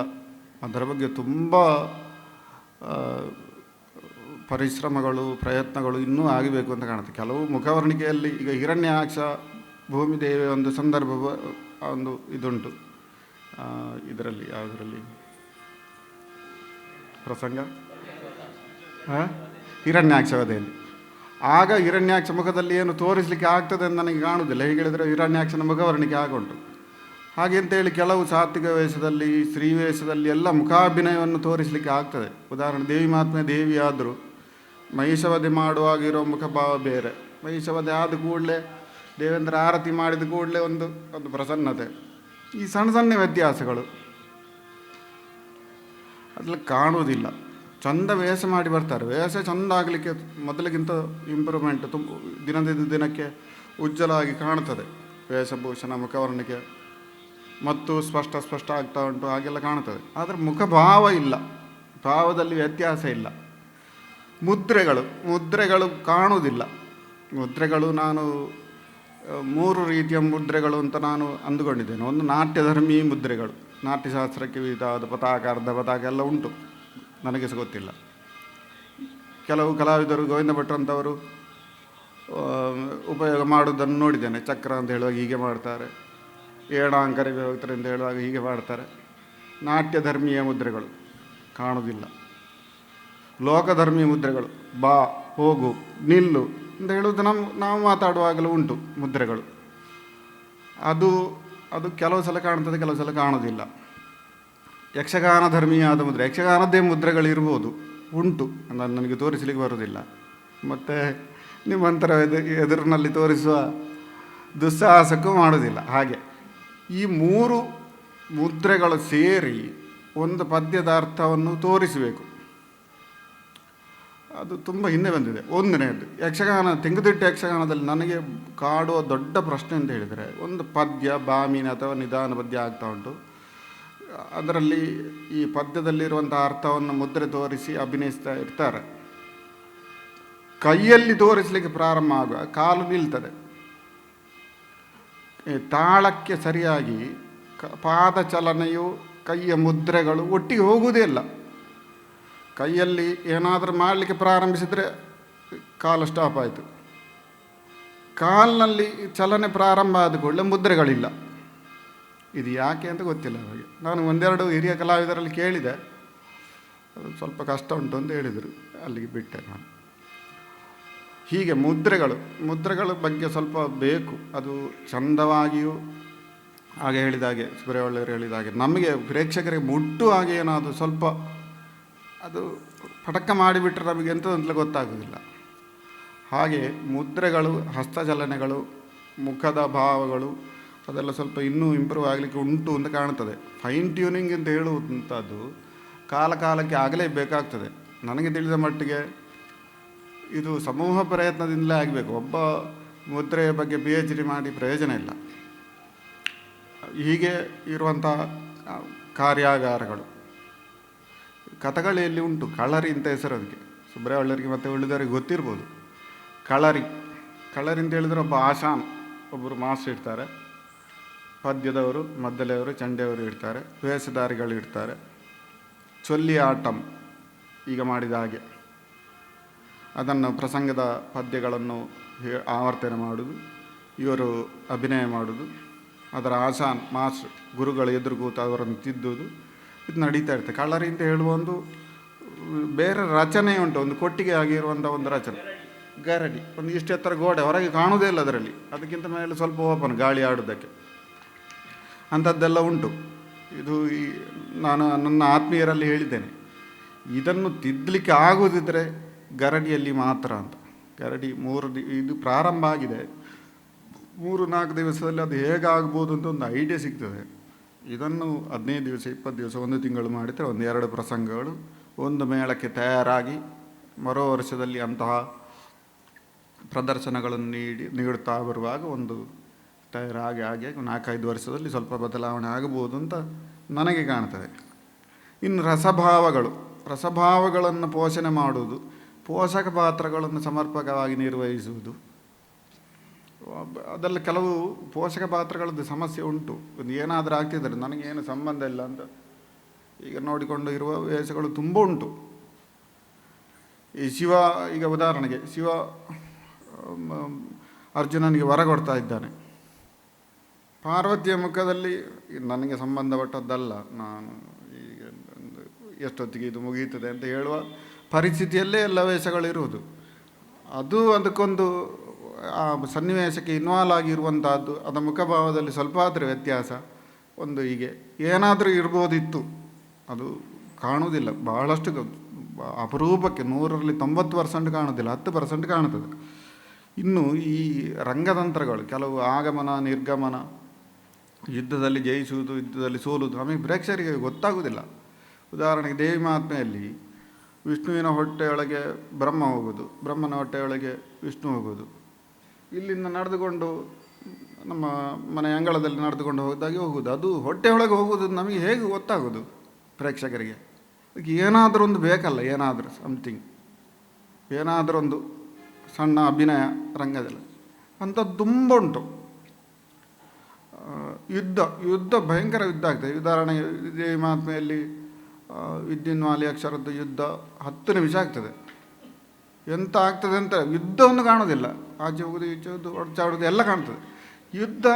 ಅದರ ಬಗ್ಗೆ ತುಂಬ ಪರಿಶ್ರಮಗಳು, ಪ್ರಯತ್ನಗಳು ಇನ್ನೂ ಆಗಬೇಕು ಅಂತ ಕಾಣುತ್ತೆ. ಕೆಲವು ಮುಖವರ್ಣಿಕೆಯಲ್ಲಿ ಈಗ ಹಿರಣ್ಯಾಕ್ಷ ಭೂಮಿದೇವಿ ಒಂದು ಸಂದರ್ಭ ಒಂದು ಇದುಂಟು ಇದರಲ್ಲಿ, ಯಾವುದರಲ್ಲಿ ಪ್ರಸಂಗ, ಹಿರಣ್ಯಾಕ್ಷ ವಧೆಯಲ್ಲಿ. ಆಗ ಹಿರಣ್ಯಾಕ್ಷ ಮುಖದಲ್ಲಿ ಏನು ತೋರಿಸಲಿಕ್ಕೆ ಆಗ್ತದೆ ಅಂತ ನನಗೆ ಕಾಣುವುದಿಲ್ಲ. ಹೇಗೆ ಹೇಳಿದರೆ ಹಿರಣ್ಯಾಕ್ಷನ ಮುಖವರ್ಣಿಕೆ ಆಗುಂಟು. ಹಾಗೆ ಅಂತೇಳಿ ಕೆಲವು ಸಾತ್ವಿಕ ವೇಷದಲ್ಲಿ, ಸ್ತ್ರೀ ವೇಷದಲ್ಲಿ ಎಲ್ಲ ಮುಖಾಭಿನಯವನ್ನು ತೋರಿಸಲಿಕ್ಕೆ ಆಗ್ತದೆ. ಉದಾಹರಣೆ, ದೇವಿ ಮಹಾತ್ಮೆ ದೇವಿ ಆದರೂ ಮಹಿಷವಧೆ ಮಾಡುವಾಗಿರೋ ಮುಖಭಾವ ಬೇರೆ. ಮಹಿಷವಧೆ ಆದ ಕೂಡಲೇ ದೇವೇಂದ್ರ ಆರತಿ ಮಾಡಿದ ಕೂಡಲೇ ಒಂದು ಪ್ರಸನ್ನತೆ. ಈ ಸಣ್ಣ ವ್ಯತ್ಯಾಸಗಳು ಅದ್ರಲ್ಲಿ ಕಾಣುವುದಿಲ್ಲ. ಚಂದ ವೇಷ ಮಾಡಿ ಬರ್ತಾರೆ. ವೇಷ ಚಂದ ಆಗಲಿಕ್ಕೆ ಮೊದಲಿಗಿಂತ ಇಂಪ್ರೂವ್ಮೆಂಟ್ ದಿನದಿಂದ ದಿನಕ್ಕೆ ಉಜ್ವಲವಾಗಿ ಕಾಣುತ್ತದೆ. ವೇಷಭೂಷಣ, ಮುಖವರ್ಣಿಕೆ ಮತ್ತು ಸ್ಪಷ್ಟ ಆಗ್ತಾ ಉಂಟು, ಹಾಗೆಲ್ಲ ಕಾಣುತ್ತದೆ. ಆದರೆ ಮುಖಭಾವ ಇಲ್ಲ, ಭಾವದಲ್ಲಿ ವ್ಯತ್ಯಾಸ ಇಲ್ಲ. ಮುದ್ರೆಗಳು ಕಾಣುವುದಿಲ್ಲ. ಮುದ್ರೆಗಳು ನಾನು 3 ರೀತಿಯ ಮುದ್ರೆಗಳು ಅಂತ ನಾನು ಅಂದುಕೊಂಡಿದ್ದೇನೆ. ಒಂದು ನಾಟ್ಯಧರ್ಮಿ ಮುದ್ರೆಗಳು, ನಾಟ್ಯಶಾಸ್ತ್ರಕ್ಕೆ ವಿಧವಾದ ಪತಾಕ, ಅರ್ಧ ಪತಾಕ ಎಲ್ಲ ಉಂಟು, ನನಗೆ ಸಹ ಗೊತ್ತಿಲ್ಲ. ಕೆಲವು ಕಲಾವಿದರು, ಗೋವಿಂದ ಭಟ್ರಂಥವರು ಉಪಯೋಗ ಮಾಡುವುದನ್ನು ನೋಡಿದ್ದೇನೆ. ಚಕ್ರ ಅಂತ ಹೇಳುವಾಗ ಹೀಗೆ ಮಾಡ್ತಾರೆ, ಏಣಾಂಕರಿ ವಿಭಕ್ತರು ಅಂತ ಹೇಳುವಾಗ ಹೀಗೆ ಮಾಡ್ತಾರೆ. ನಾಟ್ಯಧರ್ಮೀಯ ಮುದ್ರೆಗಳು ಕಾಣುವುದಿಲ್ಲ. ಲೋಕಧರ್ಮೀಯ ಮುದ್ರೆಗಳು, ಬಾ, ಹೋಗು, ನಿಲ್ಲು ಅಂತ ಹೇಳುವುದು ನಾವು ಮಾತಾಡುವಾಗಲೂ ಉಂಟು ಮುದ್ರೆಗಳು. ಅದು ಕೆಲವು ಸಲ ಕಾಣ್ತದೆ, ಕೆಲವು ಸಲ ಕಾಣೋದಿಲ್ಲ. ಯಕ್ಷಗಾನ ಧರ್ಮೀಯಾದ ಮುದ್ರೆ, ಯಕ್ಷಗಾನದ್ದೇ ಮುದ್ರೆಗಳಿರ್ಬೋದು, ಉಂಟು, ನನಗೆ ತೋರಿಸಲಿಕ್ಕೆ ಬರೋದಿಲ್ಲ. ಮತ್ತು ನಿಮ್ಮಂತರ ಎದುರಿನಲ್ಲಿ ತೋರಿಸುವ ದುಸ್ಸಾಹಸಕ್ಕೂ ಮಾಡೋದಿಲ್ಲ. ಹಾಗೆ ಈ 3 ಮುದ್ರೆಗಳು ಸೇರಿ ಒಂದು ಪದ್ಯದ ಅರ್ಥವನ್ನು ತೋರಿಸಬೇಕು. ಅದು ತುಂಬ ಹಿಂದೆ ಬಂದಿದೆ. ಒಂದನೇದು ಯಕ್ಷಗಾನ, ತೆಂಗುತಿಟ್ಟು ಯಕ್ಷಗಾನದಲ್ಲಿ ನನಗೆ ಕಾಡುವ ದೊಡ್ಡ ಪ್ರಶ್ನೆ ಅಂತ ಹೇಳಿದರೆ, ಒಂದು ಪದ್ಯ ಬಾಮಿನ ಅಥವಾ ನಿಧಾನ ಪದ್ಯ ಆಗ್ತಾ ಉಂಟು. ಅದರಲ್ಲಿ ಈ ಪದ್ಯದಲ್ಲಿರುವಂಥ ಅರ್ಥವನ್ನು ಮುದ್ರೆ ತೋರಿಸಿ ಅಭಿನಯಿಸ್ತಾ ಇರ್ತಾರೆ. ಕೈಯಲ್ಲಿ ತೋರಿಸಲಿಕ್ಕೆ ಪ್ರಾರಂಭ ಆಗುವ ಕಾಲು ನಿಲ್ತದೆ. ತಾಳಕ್ಕೆ ಸರಿಯಾಗಿ ಪಾದ ಚಲನೆಯು, ಕೈಯ ಮುದ್ರೆಗಳು ಒಟ್ಟಿಗೆ ಹೋಗುವುದೇ ಇಲ್ಲ. ಕೈಯಲ್ಲಿ ಏನಾದರೂ ಮಾಡಲಿಕ್ಕೆ ಪ್ರಾರಂಭಿಸಿದರೆ ಕಾಲು ಸ್ಟಾಪ್ ಆಯಿತು. ಕಾಲಿನಲ್ಲಿ ಚಲನೆ ಪ್ರಾರಂಭ ಆದ ಕೂಡಲೇ ಮುದ್ರೆಗಳಿಲ್ಲ. ಇದು ಯಾಕೆ ಅಂತ ಗೊತ್ತಿಲ್ಲ ನನಗೆ. ನಾನು 1-2 ಹಿರಿಯ ಕಲಾವಿದರಲ್ಲಿ ಕೇಳಿದೆ, ಅದು ಸ್ವಲ್ಪ ಕಷ್ಟ ಉಂಟು ಅಂತ ಹೇಳಿದರು, ಅಲ್ಲಿಗೆ ಬಿಟ್ಟೆ ನಾನು. ಹೀಗೆ ಮುದ್ರೆಗಳ ಬಗ್ಗೆ ಸ್ವಲ್ಪ ಬೇಕು. ಅದು ಚಂದವಾಗಿಯೂ ಹಾಗೆ ಹೇಳಿದಾಗೆ, ಸುಬ್ರಹ್ಮಣ್ಯರು ಹೇಳಿದಾಗೆ ನಮಗೆ ಪ್ರೇಕ್ಷಕರಿಗೆ ಮುಟ್ಟು ಹಾಗೆ ಏನಾದರೂ ಸ್ವಲ್ಪ ಅದು ಪಟಕ ಮಾಡಿಬಿಟ್ರೆ ನಮಗೆ ಎಂಥದಂತಲೇ ಗೊತ್ತಾಗೋದಿಲ್ಲ. ಹಾಗೆ ಮುದ್ರೆಗಳು, ಹಸ್ತಚಲನೆಗಳು, ಮುಖದ ಭಾವಗಳು ಅದೆಲ್ಲ ಸ್ವಲ್ಪ ಇನ್ನೂ ಇಂಪ್ರೂವ್ ಆಗಲಿಕ್ಕೆ ಉಂಟು ಅಂತ ಕಾಣ್ತದೆ. ಫೈನ್ ಟ್ಯೂನಿಂಗ್ ಅಂತ ಹೇಳುವಂಥದ್ದು ಕಾಲಕ್ಕೆ ಆಗಲೇ ಬೇಕಾಗ್ತದೆ. ನನಗೆ ತಿಳಿದ ಮಟ್ಟಿಗೆ ಇದು ಸಮೂಹ ಪ್ರಯತ್ನದಿಂದಲೇ ಆಗಬೇಕು. ಒಬ್ಬ ಮುದ್ರೆಯ ಬಗ್ಗೆ PhD ಮಾಡಿ ಪ್ರಯೋಜನ ಇಲ್ಲ. ಹೀಗೆ ಇರುವಂಥ ಕಾರ್ಯಾಗಾರಗಳು ಕಥಗಳಿಯಲ್ಲಿ ಉಂಟು. ಕಳರಿ ಅಂತ ಹೆಸರು ಅದಕ್ಕೆ. ಸುಬ್ರಹ್ಮಣ್ಯರಿಗೆ ಮತ್ತು ಉಳಿದವರಿಗೆ ಗೊತ್ತಿರ್ಬೋದು. ಕಳರಿ ಅಂತ ಹೇಳಿದರೆ ಒಬ್ಬ ಆಶಾನ್, ಒಬ್ಬರು ಮಾಸ್ಟರ್ ಇರ್ತಾರೆ, ಪದ್ಯದವರು, ಮದ್ದಲೆಯವರು, ಚಂಡೆಯವರು ಇರ್ತಾರೆ, ವೇಷಧಾರಿಗಳು ಇರ್ತಾರೆ. ಚೊಲ್ಲಿ ಆಟಂ ಈಗ ಮಾಡಿದ ಹಾಗೆ ಅದನ್ನು ಪ್ರಸಂಗದ ಪದ್ಯಗಳನ್ನು ಆವರ್ತನೆ ಮಾಡುವುದು, ಇವರು ಅಭಿನಯ ಮಾಡುವುದು, ಅದರ ಆಶಾನ್ ಮಾಸ್ಟರ್ ಗುರುಗಳು ಎದುರು ಕೂತು ಅವರನ್ನು ತಿದ್ದುವುದು, ಇದು ನಡೀತಾ ಇರ್ತದೆ. ಕಳರಿ ಅಂತ ಹೇಳುವ ಒಂದು ಬೇರೆ ರಚನೆ ಉಂಟು. ಒಂದು ಕೊಟ್ಟಿಗೆ ಆಗಿರುವಂಥ ಒಂದು ರಚನೆ, ಗರಡಿ, ಒಂದು ಇಷ್ಟು ಎತ್ತರ ಗೋಡೆ, ಹೊರಗೆ ಕಾಣುವುದೇ ಇಲ್ಲ ಅದರಲ್ಲಿ, ಅದಕ್ಕಿಂತ ಮೇಲೆ ಸ್ವಲ್ಪ ಓಪನ್ ಗಾಳಿ ಆಡೋದಕ್ಕೆ, ಅಂಥದ್ದೆಲ್ಲ ಉಂಟು. ಇದು ನಾನು ನನ್ನ ಆತ್ಮೀಯರಲ್ಲಿ ಹೇಳಿದ್ದೇನೆ, ಇದನ್ನು ತಿದ್ದಲಿಕ್ಕೆ ಆಗುವುದಿದ್ದರೆ ಗರಡಿಯಲ್ಲಿ ಮಾತ್ರ ಅಂತ. ಗರಡಿ ಇದು ಪ್ರಾರಂಭ ಆಗಿದೆ, 3-4 ದಿವಸದಲ್ಲಿ ಅದು ಹೇಗಾಗ್ಬೋದು ಅಂತ ಒಂದು ಐಡಿಯಾ ಸಿಗ್ತದೆ. ಇದನ್ನು 15 ದಿವಸ 20 ದಿವಸ 1 ತಿಂಗಳು ಮಾಡಿದರೆ 1-2 ಪ್ರಸಂಗಗಳು ಒಂದು ಮೇಳಕ್ಕೆ ತಯಾರಾಗಿ ಮರೋ ವರ್ಷದಲ್ಲಿ ಅಂತಹ ಪ್ರದರ್ಶನಗಳನ್ನು ನೀಡುತ್ತಾ ಬರುವಾಗ ಒಂದು ತಯಾರಾಗಿ 4-5 ವರ್ಷದಲ್ಲಿ ಸ್ವಲ್ಪ ಬದಲಾವಣೆ ಆಗಬಹುದು ಅಂತ ನನಗೆ ಕಾಣ್ತದೆ. ಇನ್ನು ರಸಭಾವಗಳನ್ನು ಪೋಷಣೆ ಮಾಡುವುದು, ಪೋಷಕ ಪಾತ್ರಗಳನ್ನು ಸಮರ್ಪಕವಾಗಿ ನಿರ್ವಹಿಸುವುದು, ಅದೆಲ್ಲ ಕೆಲವು ಪೋಷಕ ಪಾತ್ರಗಳದ್ದು ಸಮಸ್ಯೆ ಉಂಟು. ಒಂದು ಏನಾದರೂ ಆಗ್ತಿದ್ದಾರೆ, ನನಗೇನು ಸಂಬಂಧ ಇಲ್ಲ ಅಂತ ಈಗ ನೋಡಿಕೊಂಡು ಇರುವ ವೇಷಗಳು ತುಂಬ ಉಂಟು. ಈ ಶಿವ, ಈಗ ಉದಾಹರಣೆಗೆ ಶಿವ ಅರ್ಜುನನಿಗೆ ವರ ಕೊಡ್ತಾ ಇದ್ದಾನೆ. ಪಾರ್ವತಿಯ ಮುಖದಲ್ಲಿ ನನಗೆ ಸಂಬಂಧಪಟ್ಟದ್ದಲ್ಲ, ನಾನು ಈಗ ಎಷ್ಟೊತ್ತಿಗೆ ಇದು ಮುಗಿಯುತ್ತದೆ ಅಂತ ಹೇಳುವ ಪರಿಸ್ಥಿತಿಯಲ್ಲೇ ಎಲ್ಲ ವೇಷಗಳಿರುವುದು. ಅದಕ್ಕೊಂದು ಆ ಸನ್ನಿವೇಶಕ್ಕೆ ಇನ್ವಾಲ್ವ್ ಆಗಿರುವಂಥದ್ದು, ಅದರ ಮುಖಭಾವದಲ್ಲಿ ಸ್ವಲ್ಪ ಆದರೆ ವ್ಯತ್ಯಾಸ, ಒಂದು ಹೀಗೆ ಏನಾದರೂ ಇರ್ಬೋದಿತ್ತು, ಅದು ಕಾಣುವುದಿಲ್ಲ. ಬಹಳಷ್ಟು ಅಪರೂಪಕ್ಕೆ 100ರಲ್ಲಿ 90% ಕಾಣುವುದಿಲ್ಲ, 10% ಕಾಣುತ್ತದೆ. ಇನ್ನು ಈ ರಂಗತಂತ್ರಗಳು, ಕೆಲವು ಆಗಮನ ನಿರ್ಗಮನ, ಯುದ್ಧದಲ್ಲಿ ಜಯಿಸುವುದು, ಯುದ್ಧದಲ್ಲಿ ಸೋಲುವುದು ನಮಗೆ ಪ್ರೇಕ್ಷಕರಿಗೆ ಗೊತ್ತಾಗುವುದಿಲ್ಲ. ಉದಾಹರಣೆಗೆ ದೇವಿ ಮಹಾತ್ಮೆಯಲ್ಲಿ ವಿಷ್ಣುವಿನ ಹೊಟ್ಟೆಯೊಳಗೆ ಬ್ರಹ್ಮ ಹೋಗೋದು, ಬ್ರಹ್ಮನ ಹೊಟ್ಟೆಯೊಳಗೆ ವಿಷ್ಣು ಹೋಗೋದು, ಇಲ್ಲಿಂದ ನಡೆದುಕೊಂಡು ನಮ್ಮ ಮನೆ ಅಂಗಳದಲ್ಲಿ ನಡೆದುಕೊಂಡು ಹೋದಾಗೆ ಹೋಗುವುದು, ಅದು ಹೊಟ್ಟೆಯೊಳಗೆ ಹೋಗುವುದು ನಮಗೆ ಹೇಗೆ ಗೊತ್ತಾಗೋದು ಪ್ರೇಕ್ಷಕರಿಗೆ? ಅದಕ್ಕೆ ಏನಾದರೂ ಒಂದು ಬೇಕಲ್ಲ, ಏನಾದರೂ ಸಮಥಿಂಗ್, ಏನಾದರೂ ಒಂದು ಸಣ್ಣ ಅಭಿನಯ ರಂಗದಲ್ಲಿ ಅಂಥದ್ದು ತುಂಬ ಉಂಟು. ಯುದ್ಧ ಭಯಂಕರ ಯುದ್ಧ ಆಗ್ತದೆ. ಉದಾಹರಣೆಗೆ ದೇವಿ ಮಹಾತ್ಮೆಯಲ್ಲಿ ವಿದ್ಯುನ್ಮಾಲಿ ಅಕ್ಷರದ್ದು ಯುದ್ಧ 10 ನಿಮಿಷ ಆಗ್ತದೆ. ಎಂತ ಆಗ್ತದೆ ಅಂತ ಯುದ್ಧವನ್ನು ಕಾಣೋದಿಲ್ಲ. ಆಚೆ ಹೋಗೋದು ಈಚೆ ಹೋಗೋದು ಹೊಡ್ಚಾಡೋದು ಎಲ್ಲ ಕಾಣ್ತದೆ. ಯುದ್ಧ